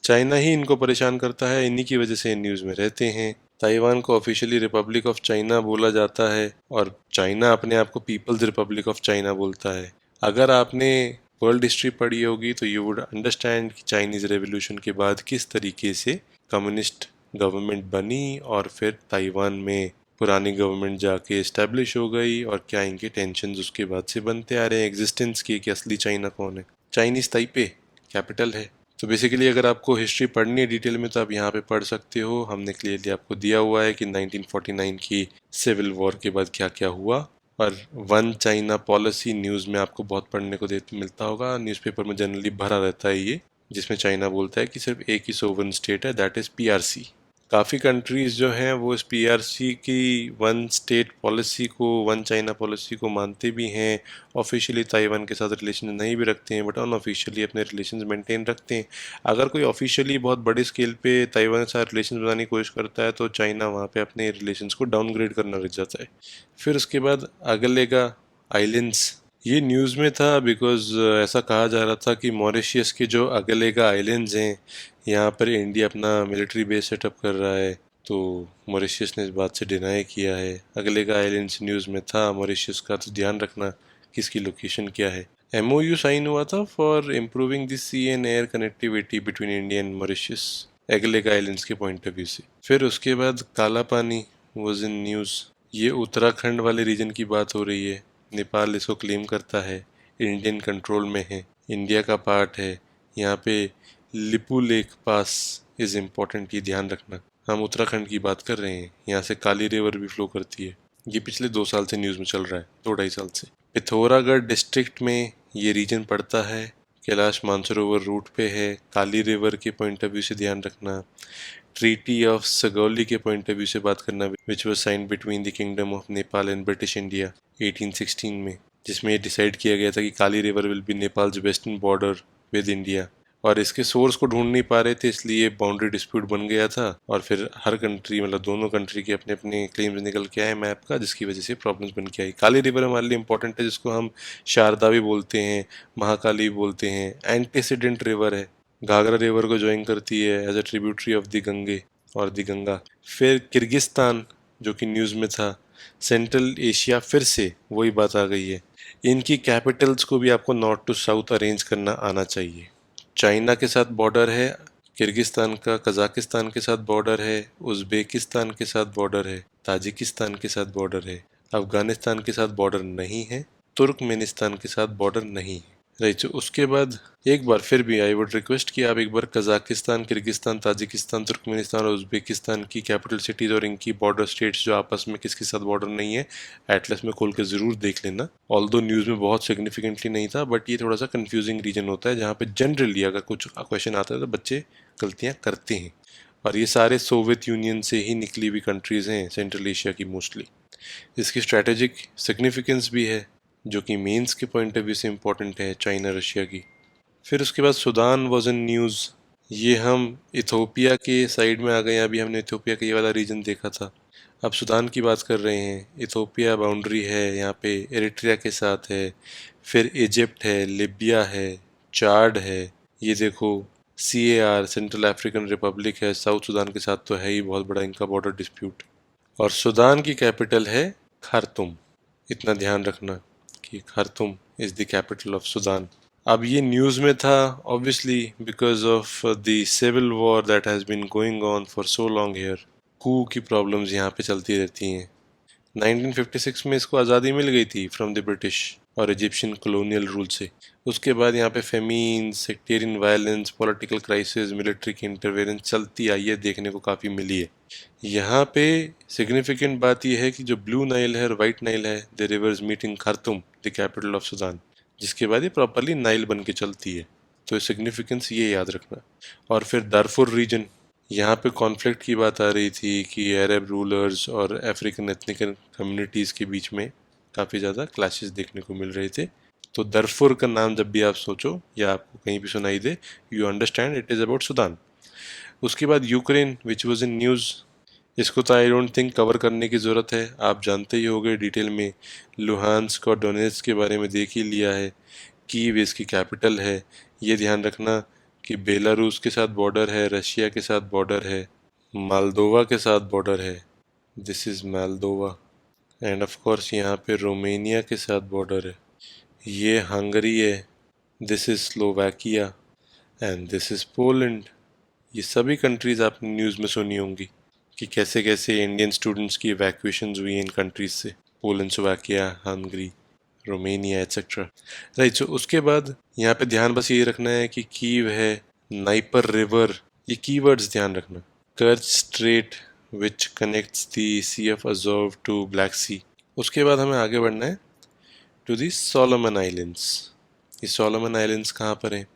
चाइना ही इनको परेशान करता है, इन्हीं की वजह से न्यूज़ में रहते हैं। ताइवान को ऑफिशियली रिपब्लिक ऑफ चाइना बोला जाता है और चाइना अपने आप को पीपल्स रिपब्लिक ऑफ चाइना बोलता है। अगर आपने वर्ल्ड हिस्ट्री पढ़ी होगी तो यू वुड अंडरस्टैंड कि चाइनीज़ रेवोल्यूशन के बाद किस तरीके से कम्युनिस्ट गवर्नमेंट बनी और फिर ताइवान में पुरानी गवर्नमेंट जाके इस्टेब्लिश हो गई, और क्या इनके टेंशन्स उसके बाद से बनते आ रहे हैं एग्जिस्टेंस की कि असली चाइना कौन है। चाइनीज़ ताइपे कैपिटल है। तो बेसिकली अगर आपको हिस्ट्री पढ़नी है डिटेल में तो आप यहाँ पे पढ़ सकते हो। हमने क्लियरली आपको दिया हुआ है कि 1949 की सिविल वॉर के बाद क्या क्या हुआ। और वन चाइना पॉलिसी न्यूज़ में आपको बहुत पढ़ने को मिलता होगा, न्यूज़पेपर में जनरली भरा रहता है ये, जिसमें चाइना बोलता है कि सिर्फ एक ही सोवरेन स्टेट है, दैट इज़ PRC। काफ़ी कंट्रीज़ जो हैं वो इस PRC की वन स्टेट पॉलिसी को, वन चाइना पॉलिसी को मानते भी हैं। ऑफिशियली ताइवान के साथ रिलेशन नहीं भी रखते हैं, बट अनऑफिशियली अपने रिलेशन मेंटेन रखते हैं। अगर कोई ऑफिशियली बहुत बड़े स्केल पे ताइवान के साथ रिलेशन बनाने की कोशिश करता है तो चाइना वहाँ पे अपने रिलेशन को डाउनग्रेड करना रह जाता है। फिर उसके बाद अगलेगा आइलैंड्स, ये न्यूज़ में था बिकॉज ऐसा कहा जा रहा था कि मॉरिशियस के जो अगलेगा आइलैंड्स हैं यहाँ पर इंडिया अपना मिलिट्री बेस सेटअप कर रहा है, तो मॉरिशियस ने इस बात से डिनाई किया है। अगलेगा आइलैंड्स न्यूज़ में था मॉरिशियस का, तो ध्यान रखना किसकी लोकेशन क्या है। MOU साइन हुआ था for improving the sea and air connectivity between India and Mauritius, Agalega islands के पॉइंट ऑफ व्यू से। फिर उसके बाद काला पानी वॉज इन न्यूज़। ये उत्तराखंड वाले रीजन की बात हो रही है। नेपाल इसको क्लेम करता है, इंडियन कंट्रोल में है, इंडिया का पार्ट है। यहाँ पे Lipu lake pass is important, ये ध्यान रखना। हम उत्तराखंड की बात कर रहे हैं, यहाँ से काली रिवर भी फ्लो करती है। ये पिछले 2 साल से न्यूज़ में चल रहा है, 2-2.5 साल से। पिथौरागढ़ डिस्ट्रिक्ट में ये रीजन पड़ता है, कैलाश मानसरोवर रूट पे है। काली रिवर के पॉइंट ऑफ व्यू से ध्यान रखना। ट्रीटी ऑफ सगौली के पॉइंट ऑफ व्यू से बात करना, which was sign between the kingdom of Nepal and British India 1816 में, जिसमें ये डिसाइड किया गया था कि Kali river will be Nepal's western border with India. और इसके सोर्स को ढूंढ नहीं पा रहे थे, इसलिए बाउंड्री डिस्प्यूट बन गया था, और फिर हर कंट्री मतलब दोनों कंट्री के अपने अपने क्लेम्स निकल के आए मैप का, जिसकी वजह से प्रॉब्लम्स बन के आई। काली रिवर हमारे लिए इंपॉर्टेंट है, जिसको हम शारदा भी बोलते हैं, महाकाली भी बोलते हैं। एंटीसीडेंट रिवर है, घाघरा रिवर को ज्वाइन करती है as a tributary of the Ganges और द गंगा। फिर किर्गिस्तान जो कि न्यूज़ में था, सेंट्रल एशिया, फिर से वही बात आ गई है। इनकी कैपिटल्स को भी आपको नॉर्थ टू साउथ अरेंज करना आना चाहिए। चाइना के साथ बॉर्डर है किर्गिस्तान का, कजाकिस्तान के साथ बॉर्डर है, उज़्बेकिस्तान के साथ बॉर्डर है, ताजिकिस्तान के साथ बॉर्डर है, अफगानिस्तान के साथ बॉर्डर नहीं है, तुर्कमेनिस्तान के साथ बॉर्डर नहीं है। राइट, उसके बाद एक बार फिर भी आई वुड रिक्वेस्ट कि आप एक बार कजाकिस्तान, किर्गिस्तान, ताजिकिस्तान, तुर्कमेनिस्तान और उज़्बेकिस्तान की कैपिटल सिटीज़ और इनकी बॉर्डर स्टेट्स जो आपस में किसके साथ बॉर्डर नहीं है, एटलस में खोल के ज़रूर देख लेना। ऑल्दो न्यूज़ में बहुत सिग्निफिकेंटली नहीं था, बट ये थोड़ा सा कन्फ्यूजिंग रीजन होता है जहाँ पे जनरली अगर कुछ क्वेश्चन आता है तो बच्चे गलतियाँ करते हैं। और ये सारे सोवियत यूनियन से ही निकली हुई कंट्रीज़ हैं, सेंट्रल एशिया की मोस्टली। इसकी स्ट्रैटेजिक सिग्निफिकेंस भी है जो कि मेंस के पॉइंट ऑफ व्यू से इम्पोर्टेंट है, चाइना रशिया की। फिर उसके बाद सूडान वॉज इन न्यूज़। ये हम इथोपिया के साइड में आ गए हैं। अभी हमने इथोपिया का ये वाला रीजन देखा था। अब सूडान की बात कर रहे हैं। इथोपिया बाउंड्री है यहाँ पे, एरिट्रिया के साथ है, फिर इजिप्ट है, लिबिया है, चाड है, ये देखो CAR सेंट्रल अफ्रीकन रिपब्लिक है, साउथ सूडान के साथ तो है ही बहुत बड़ा इनका बॉर्डर डिस्प्यूट। और सूडान की कैपिटल है खार्तूम। इतना ध्यान रखना कि Khartoum is the capital of Sudan. अब ये न्यूज़ में था obviously because of the civil war that has been going on for so long here. Coup की प्रॉब्लम्स यहाँ पे चलती रहती हैं। 1956 में इसको आज़ादी मिल गई थी फ्रॉम द ब्रिटिश और इजिप्शियन कॉलोनियल रूल से। उसके बाद यहाँ पे famine, sectarian violence, political crisis, military की इंटरवेरेंस चलती आई है, देखने को काफ़ी मिली है। यहाँ पे सिग्निफिकेंट बात यह है कि जो ब्लू नाइल है और वाइट नाइल है, the rivers meet in Khartoum the capital of Sudan, जिसके बाद ये प्रॉपरली नाइल बन के चलती है। तो सिग्निफिकेंस ये याद रखना। और फिर दारफुर रीजन, यहाँ पे कॉन्फ्लिक्ट की बात आ रही थी कि अरब रूलर्स और अफ्रीकन एथनिक कम्युनिटीज़ के बीच में काफ़ी ज़्यादा क्लैशेस देखने को मिल रहे थे। तो दरफुर का नाम जब भी आप सोचो या आपको कहीं भी सुनाई दे, you understand it is about Sudan. उसके बाद Ukraine which was in news. इसको तो आई डोंट थिंक कवर करने की ज़रूरत है, आप जानते ही होंगे डिटेल में। लुहांस्क और डोनेट्स्क के बारे में देख ही लिया है। कीव इसकी कैपिटल है। ये ध्यान रखना कि बेलारूस के साथ बॉर्डर है, रशिया के साथ बॉर्डर है, मालदोवा के साथ बॉर्डर है, this is Moldova. End of course यहाँ पे रोमेनिया के साथ बॉर्डर है, ये हंगरी है, this is Slovakia and this is Poland. ये सभी कंट्रीज़ आपने न्यूज़ में सुनी होंगी कि कैसे कैसे इंडियन स्टूडेंट्स की इवैक्यूएशंस हुई इन कंट्रीज से, Poland, Slovakia, Hungary, Romania etcetera. Right, so उसके बाद यहाँ पे ध्यान बस ये रखना है कि कीव है, नाइपर रिवर, ये कीवर्ड्स ध्यान रखना। Kerch strait which connects the sea of Azov to Black Sea. उसके बाद हमें आगे बढ़ना है टू दी सोलोमन आइलैंड्स। ये सोलोमन आइलैंड्स कहाँ पर हैं?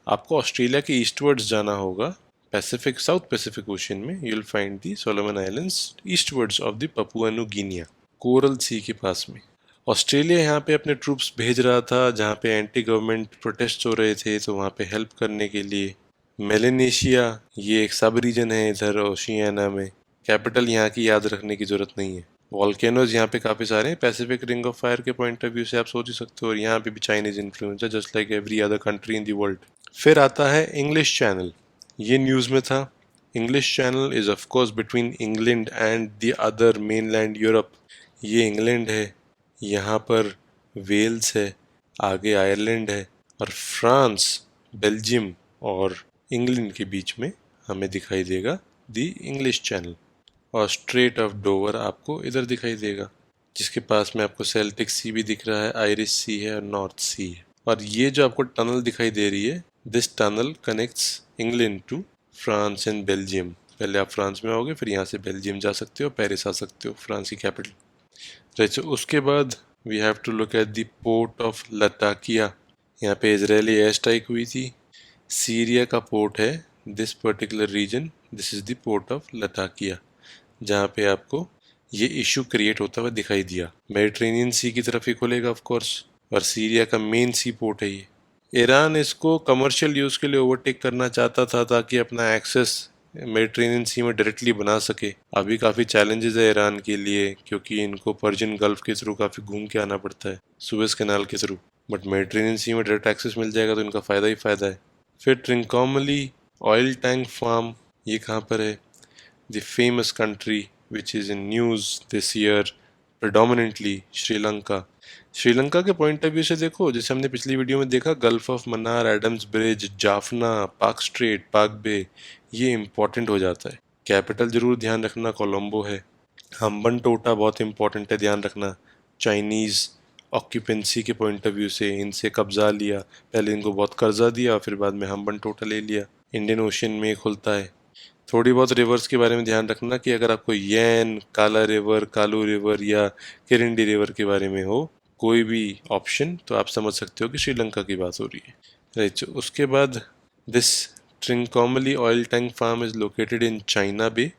आपको ऑस्ट्रेलिया के ईस्टवर्ड्स जाना होगा। पैसिफिक, साउथ पैसिफिक ओशन में you will find the Solomon islands eastwards of the Papua New Guinea, coral sea के पास में। ऑस्ट्रेलिया यहाँ पे अपने ट्रूप्स भेज रहा था जहाँ पे एंटी गवर्नमेंट प्रोटेस्ट हो रहे थे, तो वहाँ पे हेल्प करने के लिए। मेलेनेशिया, ये एक सब रीजन है इधर ओशियाना में। कैपिटल यहाँ की याद रखने की जरूरत नहीं है। वॉल्केनोज यहाँ पे काफ़ी सारे हैं। पैसिफिक रिंग ऑफ फायर के पॉइंट ऑफ व्यू से आप सोच ही सकते हो, और यहाँ पे भी चाइनीज इन्फ्लुएंस है just like every other country in the world. फिर आता है इंग्लिश चैनल, ये न्यूज़ में था। English channel is of course between England and the other mainland Europe. ये इंग्लैंड है, यहाँ पर वेल्स है, आगे आयरलैंड है, और फ्रांस, बेल्जियम और इंग्लैंड के बीच में हमें दिखाई देगा दी इंग्लिश चैनल। और स्ट्रेट ऑफ डोवर आपको इधर दिखाई देगा, जिसके पास में आपको सेल्टिक सी भी दिख रहा है, आयरिश सी है और नॉर्थ सी है। और ये जो आपको टनल दिखाई दे रही है, this tunnel connects England to France and Belgium. पहले आप फ्रांस में आओगे, फिर यहाँ से बेल्जियम जा सकते हो, पेरिस आ सकते हो, फ्रांस की कैपिटल। राइट, सो उसके बाद we have to look at the port of Latakia. यहाँ पे इजरायली एयर स्ट्राइक हुई थी। सीरिया का पोर्ट है this particular region, this is the port of Latakia, जहाँ पे आपको ये इशू क्रिएट होता हुआ दिखाई दिया। मेडिटेरेनियन सी की तरफ ही खुलेगा ऑफ कोर्स, और सीरिया का मेन सी पोर्ट है ये। ईरान इसको कमर्शियल यूज़ के लिए ओवरटेक करना चाहता था ताकि अपना एक्सेस मेडिटेरेनियन सी में डायरेक्टली बना सके। अभी काफ़ी चैलेंजेस है ईरान के लिए, क्योंकि इनको पर्शियन गल्फ के थ्रू काफ़ी घूम के आना पड़ता है, सुएज कैनाल के थ्रू। बट मेडिटेरेनियन सी में डायरेक्ट एक्सेस मिल जाएगा तो इनका फ़ायदा ही फ़ायदा है। फिर ट्रिंकोमली ऑयल टैंक फार्म, ये कहाँ पर है? The famous country which is in news this year predominantly Sri Lanka. Sri Lanka के पॉइंट ऑफ व्यू से देखो, जैसे हमने पिछली वीडियो में देखा, gulf of Mannar, Adam's bridge, Jaffna, Palk strait, पाक बे, ये इंपॉर्टेंट हो जाता है। कैपिटल जरूर ध्यान रखना कोलंबो है। हम्बन टोटा बहुत इंपॉर्टेंट है, ध्यान रखना। चाइनीज़ ऑक्यूपेंसी के पॉइंट ऑफ व्यू से इनसे कब्जा लिया, पहले इनको बहुत कर्जा दिया, फिर बाद में हम्बन टोटा ले लिया। इंडियन ओशन में खुलता है। थोड़ी बहुत रिवर्स के बारे में ध्यान रखना कि अगर आपको यैन, काला रिवर, कालू रिवर या किरिंडी रिवर के बारे में हो कोई भी ऑप्शन, तो आप समझ सकते हो कि श्रीलंका की बात हो रही है। राइट, उसके बाद this Trincomalee oil tank farm is located in China Bay,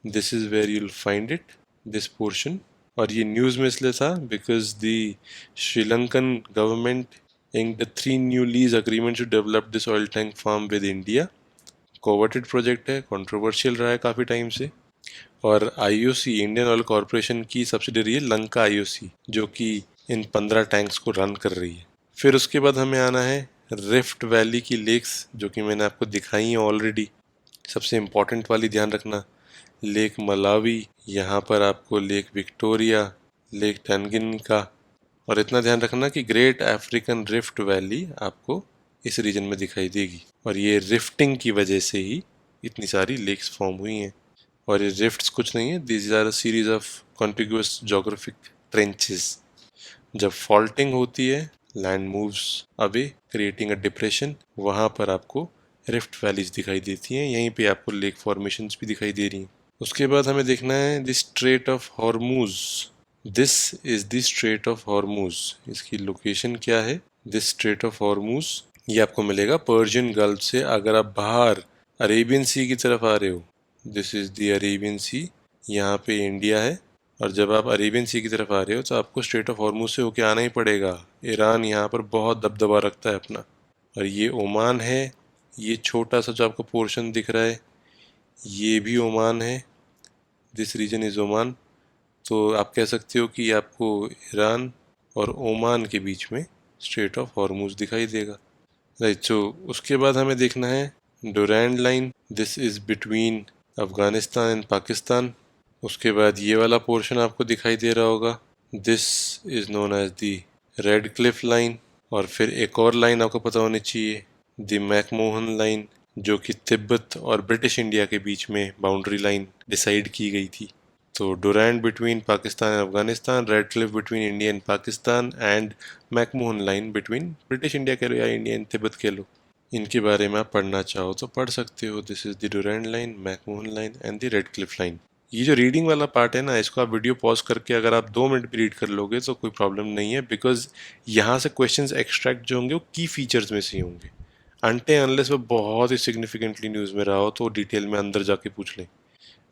this is where you'll find it, this portion. और ये न्यूज़ में इसलिए था because the Sri Lankan government inked 3 new lease agreements to develop this oil tank farm with India, coveted project है, कंट्रोवर्शियल रहा है काफ़ी टाइम से। और आईओसी इंडियन ऑयल कॉरपोरेशन की सब्सिडरी है लंका आईओसी, जो कि इन 15 टैंक्स को रन कर रही है। फिर उसके बाद हमें आना है रिफ्ट वैली की लेक्स, जो कि मैंने आपको दिखाई है ऑलरेडी। सबसे इम्पोर्टेंट वाली ध्यान रखना, लेक मलावी, यहाँ पर आपको लेक विक्टोरिया, लेक टैंगनिका, और इतना ध्यान रखना कि ग्रेट अफ्रीकन रिफ्ट वैली आपको इस रीजन में दिखाई देगी। और ये रिफ्टिंग की वजह से ही इतनी सारी लेक्स फॉर्म हुई हैं। और ये रिफ्ट्स कुछ नहीं है, this are a series of contiguous geographic trenches. जब फॉल्टिंग होती है, land moves away creating a depression, वहाँ पर आपको रिफ्ट वैलीज दिखाई देती हैं। यहीं पे आपको लेक फॉर्मेशंस भी दिखाई दे रही हैं। उसके बाद हमें देखना है the straight of Hormuz. This is the straight of Hormuz. इसकी लोकेशन क्या है? दिस स्ट्रेट ऑफ हॉर्मूज ये आपको मिलेगा पर्शियन गल्फ से अगर आप बाहर अरेबियन सी की तरफ आ रहे हो। दिस इज द अरेबियन सी, यहाँ पे इंडिया है। और जब आप अरेबियन सी की तरफ आ रहे हो तो आपको स्ट्रेट ऑफ हॉर्मूज से होके आना ही पड़ेगा। ईरान यहाँ पर बहुत दबदबा रखता है अपना। और ये ओमान है, ये छोटा सा जो आपको पोर्शन दिख रहा है ये भी ओमान है। This region is Oman. तो आप कह सकते हो कि आपको ईरान और ओमान के बीच में स्ट्रेट ऑफ हॉर्मूज दिखाई देगा। राइट, सो उसके बाद हमें देखना है Durand line. This is between Afghanistan and Pakistan. उसके बाद ये वाला पोर्शन आपको दिखाई दे रहा होगा, this is known as the Radcliffe line. और फिर एक और लाइन आपको पता होनी चाहिए, द मैकमोहन लाइन, जो कि तिब्बत और ब्रिटिश इंडिया के बीच में बाउंड्री लाइन डिसाइड की गई थी। तो Durand between Pakistan and Afghanistan, Radcliffe between India and Pakistan, and McMahon line between British India कह लो या इंडिया एंड तिब्बत कह लो। इनके बारे में आप पढ़ना चाहो तो पढ़ सकते हो। This is the Durand line, McMahon line and the Radcliffe line. ये जो रीडिंग वाला पार्ट है ना, इसको आप वीडियो पॉज करके अगर आप 2 मिनट भी रीड कर लोगे तो कोई प्रॉब्लम नहीं है, बिकॉज यहाँ से क्वेश्चंस एक्सट्रैक्ट जो होंगे वो की फीचर्स में से ही होंगे। अनटे अनलेस वो बहुत ही सिग्निफिकेंटली न्यूज़ में रहा हो तो डिटेल में अंदर जाके पूछ लें।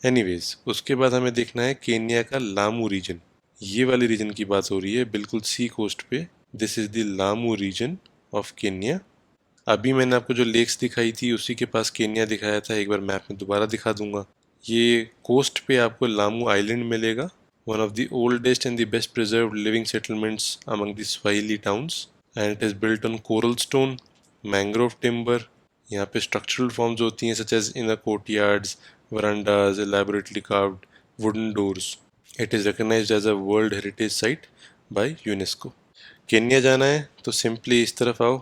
एनीवेज, उसके बाद हमें देखना है केन्या का लामू रीजन। ये वाली रीजन की बात हो रही है बिल्कुल सी कोस्ट पे। This is the Lamu region of Kenya. अभी मैंने आपको जो लेक्स दिखाई थी उसी के पास केन्या दिखाया था, एक बार मैप में दोबारा दिखा दूंगा। ये कोस्ट पे आपको लामू आइलैंड मिलेगा, one of the oldest and the best preserved living settlements among the Swahili towns, and it is built on coral stone, mangrove timber. यहाँ पे स्ट्रक्चरल फॉर्म्स होती हैं such as inner courtyards, verandas, elaborately carved wooden doors. It is recognized as a World Heritage Site by UNESCO. Kenya जाना है तो सिंपली इस तरफ आओ,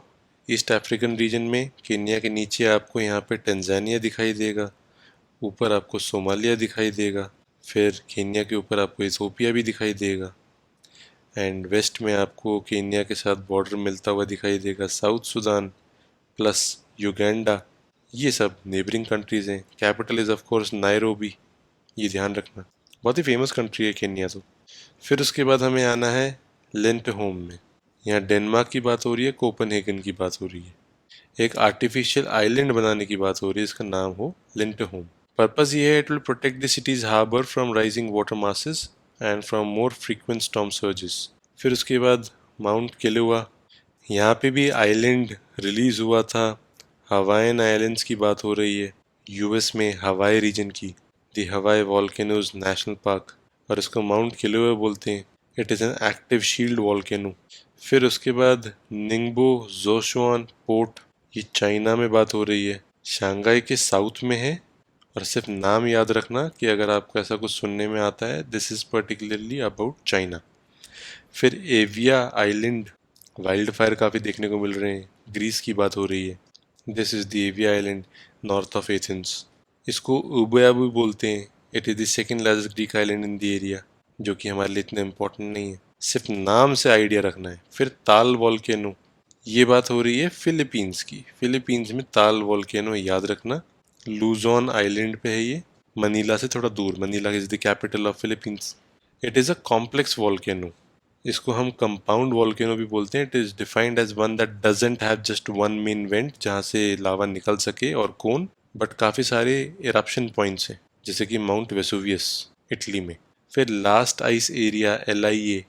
ईस्ट अफ्रीकन रीजन में। केन्या के नीचे आपको यहाँ पे टंजानिया दिखाई देगा, ऊपर आपको सोमालिया दिखाई देगा, फिर केन्या के ऊपर आपको इथोपिया भी दिखाई देगा, एंड वेस्ट में आपको केन्या के साथ बॉर्डर मिलता हुआ दिखाई देगा साउथ सुडान प्लस युगांडा। ये सब नेबरिंग कंट्रीज़ हैं। Capital is of course Nairobi, ये ध्यान रखना। बहुत ही फेमस कंट्री है केन्या तो। फिर उसके बाद हमें आना है लिंटहोम में। यहाँ डेनमार्क की बात हो रही है, कोपनहेगन की बात हो रही है। एक आर्टिफिशियल आइलैंड बनाने की बात हो रही है, इसका नाम हो लिंटहोम। पर्पज़ ये है, it will protect the city's harbour from rising water masses and from more frequent storm surges. फिर उसके बाद माउंट किलुआ, यहाँ पे भी आइलैंड रिलीज़ हुआ था। हवाईन आइलैंड्स की बात हो रही है, यूएस में हवाई रीजन की, द हवाई वॉल्केनोज नेशनल पार्क, और इसको माउंट किलुआ बोलते हैं। It is an active shield volcano. फिर उसके बाद निंगबो जोशुआन पोर्ट, ये चाइना में बात हो रही है, शंघाई के साउथ में है। और सिर्फ नाम याद रखना कि अगर आपको ऐसा कुछ सुनने में आता है, this is particularly about China. फिर एविया आइलैंड, वाइल्ड फायर काफ़ी देखने को मिल रहे हैं, ग्रीस की बात हो रही है। This is the एविया island north of Athens. इसको उबया भी बोलते हैं। It is the second largest Greek island in the area, जो कि हमारे लिए इतना इम्पोर्टेंट नहीं है, सिर्फ नाम से आइडिया रखना है। फिर ताल वॉल्केनो, ये बात हो रही है फिलीपींस की। फिलीपींस में ताल वॉल्केनो याद रखना, लूजोन आइलैंड पे है ये, मनीला से थोड़ा दूर। Manila is the capital of Philippines. It is a complex volcano, इसको हम कंपाउंड वॉल्केनो भी बोलते हैं। It is defined as one that doesn't have just one main vent जहाँ से लावा निकल सके और कोन, बट काफ़ी सारे इरप्शन पॉइंट्स हैं, जैसे कि माउंट वेसुवियस इटली में। फिर लास्ट आइस एरिया LIA,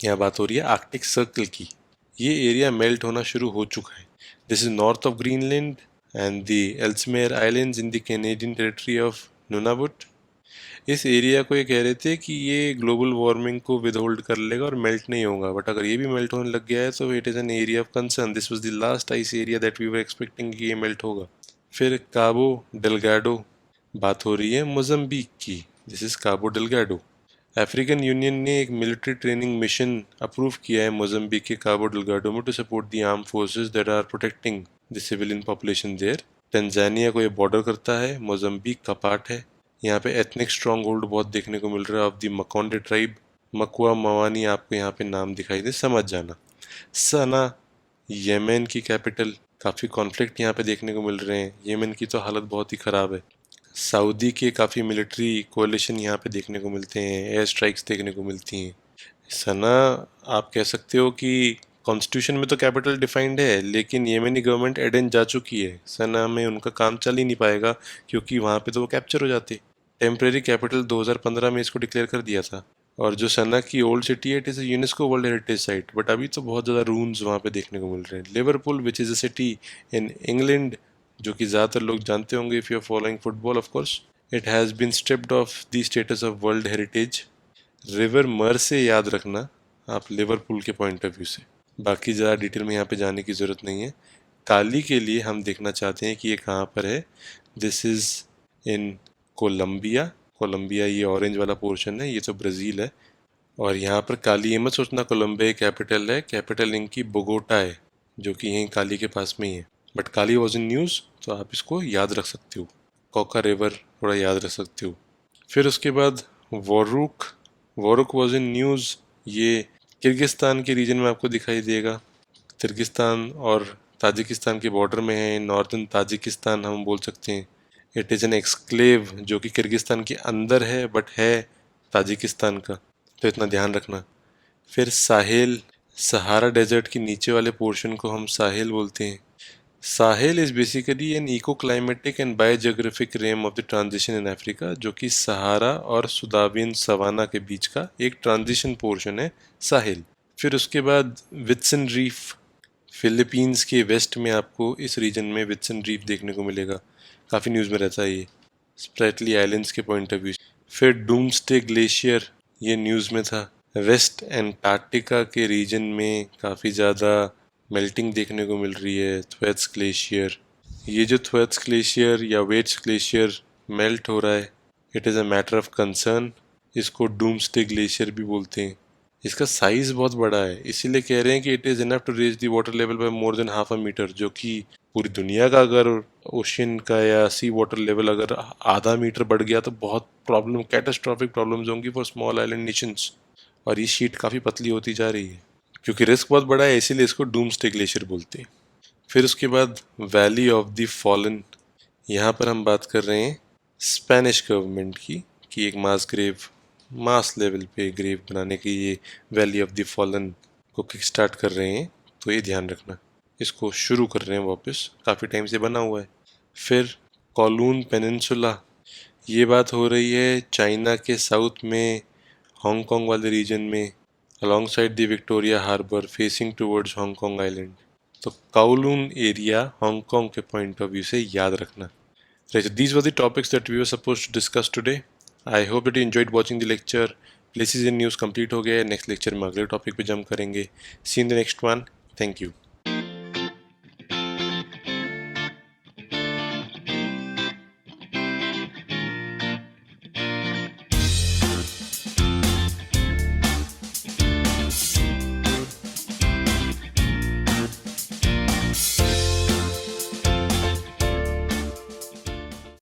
यहाँ बात हो रही है आर्कटिक सर्कल की। ये एरिया मेल्ट होना शुरू हो चुका है। This is north of Greenland and the Ellesmere islands in the Canadian territory of Nunavut. इस एरिया को ये कह रहे थे कि ये ग्लोबल वार्मिंग को विदहोल्ड कर लेगा और मेल्ट नहीं होगा, बट अगर ये भी मेल्ट होने लग गया है तो it is an area of concern. This was the last ice area that we were expecting कि ये मेल्ट होगा। फिर काबो डेलगाडो, बात हो रही है मोज़म्बिक की। This is Cabo Delgado. African union ने एक मिलिट्री ट्रेनिंग मिशन अप्रूव किया है मोज़म्बिक के काबो डेलगाडो में to support the arm forces that are protecting the civilian population there. Tanzania को ये बॉर्डर करता है, मोज़म्बिक का पार्ट है। यहाँ पे एथनिक स्ट्रॉन्ग होल्ड बहुत देखने को मिल रहा है ऑफ द मकोंडे ट्राइब। मकुआ मवानी आपको यहाँ पे नाम दिखाई दे, समझ जाना। सना, यमन की कैपिटल। काफ़ी कॉन्फ्लिक्ट यहाँ पे देखने को मिल रहे हैं, यमन की तो हालत बहुत ही ख़राब है। सऊदी के काफ़ी मिलिट्री कोalition यहाँ पे देखने को मिलते हैं, एयर स्ट्राइक्स देखने को मिलती हैं। सना, आप कह सकते हो कि कॉन्स्टिट्यूशन में तो कैपिटल डिफाइंड है, लेकिन येमेनी गवर्नमेंट एडेन जा चुकी है, सना में उनका काम चल ही नहीं पाएगा क्योंकि वहाँ पे तो वो कैप्चर हो जाते। टेम्परेरी कैपिटल 2015 में इसको डिक्लेयर कर दिया था। और जो सना की ओल्ड सिटी है, it is a UNESCO world heritage site, but अभी तो बहुत ज़्यादा रून्स वहाँ पे देखने को मिल रहे हैं। Liverpool which is a city in England, जो कि ज़्यादातर लोग जानते होंगे if you are following football of course, it has been stripped of the status of world heritage. River Mersey याद रखना आप लिवरपूल के पॉइंट ऑफ व्यू से, बाकी ज़्यादा डिटेल में यहाँ पे जाने की ज़रूरत नहीं है। काली के लिए हम देखना चाहते हैं कि ये कहाँ पर है। This is in Colombia. Colombia ये ऑरेंज वाला पोर्शन है, ये तो ब्राज़ील है। और यहाँ पर काली, ये मत सोचना कोलंबिया कैपिटल है, कैपिटल इनकी बोगोटा है, जो कि यहीं काली के पास में ही है। But Kali was in news, तो आप इसको याद रख सकते हो। कोका रिवर थोड़ा याद रख सकते हो। फिर उसके बाद वोरुक, वोरुक वॉज इन न्यूज़। ये किर्गिस्तान के रीजन में आपको दिखाई देगा। किर्गिस्तान और ताजिकिस्तान के बॉर्डर में है, नॉर्दर्न ताजिकिस्तान हम बोल सकते हैं। इट इज़ एन एक्सक्लेव जो कि किर्गिस्तान के अंदर है बट है ताजिकिस्तान का, तो इतना ध्यान रखना। फिर साहेल, सहारा डेजर्ट के नीचे वाले पोर्शन को हम साहेल बोलते हैं। Sahel is basically an eco climatic and biogeographic realm of the transition in Africa, जो कि सहारा और सुदाबियन सवाना के बीच का एक ट्रांजिशन पोर्शन है साहेल। फिर उसके बाद विट्सन रीफ, फिलीपींस के वेस्ट में आपको इस रीजन में विट्सन रीफ देखने को मिलेगा, काफ़ी न्यूज़ में रहता है ये, स्प्रेटली आइलैंड्स के पॉइंट ऑफ व्यू। फिर डूम्सडे ग्लेशियर, ये न्यूज़ में था। वेस्ट एंटार्क्टिका के रीजन में काफ़ी ज़्यादा मेल्टिंग देखने को मिल रही है, थ्वेट्स ग्लेशियर। ये जो थ्वेट्स ग्लेशियर या वेट्स ग्लेशियर मेल्ट हो रहा है, it is a matter of concern. इसको डूम्सडे ग्लेशियर भी बोलते हैं। इसका साइज़ बहुत बड़ा है, इसीलिए कह रहे हैं कि it is enough to reach the water level by more than half a metre, जो कि पूरी दुनिया का अगर ओशन का या सी वाटर लेवल अगर आधा मीटर बढ़ गया तो बहुत प्रॉब्लम, कैटास्ट्रॉफिक प्रॉब्लम्स होंगी फॉर स्मॉल आइलैंड नेशंस। और ये शीट काफ़ी पतली होती जा रही है क्योंकि रिस्क बहुत बड़ा है, इसीलिए इसको डूम्सडे ग्लेशियर बोलते हैं। फिर उसके बाद वैली ऑफ द फॉलन, यहाँ पर हम बात कर रहे हैं स्पेनिश गवर्नमेंट की कि एक मास ग्रेव, मास लेवल पे ग्रेव बनाने की ये वैली ऑफ द फॉलन को किक स्टार्ट कर रहे हैं, तो ये ध्यान रखना। इसको शुरू कर रहे हैं वापस, काफ़ी टाइम से बना हुआ है। फिर कॉलून पेनिनसुला, ये बात हो रही है चाइना के साउथ में हांगकांग वाले रीजन में, along the Victoria harbour facing towards Hong Kong island. तो काउलून एरिया हांगकांग के पॉइंट ऑफ व्यू से याद रखना। Right, so these were the topics that we were supposed to discuss today. I hope that you enjoyed watching the lecture. Places in news complete हो गया है, नेक्स्ट लेक्चर में अगले टॉपिक पे जंप करेंगे। See you in the next one. Thank you.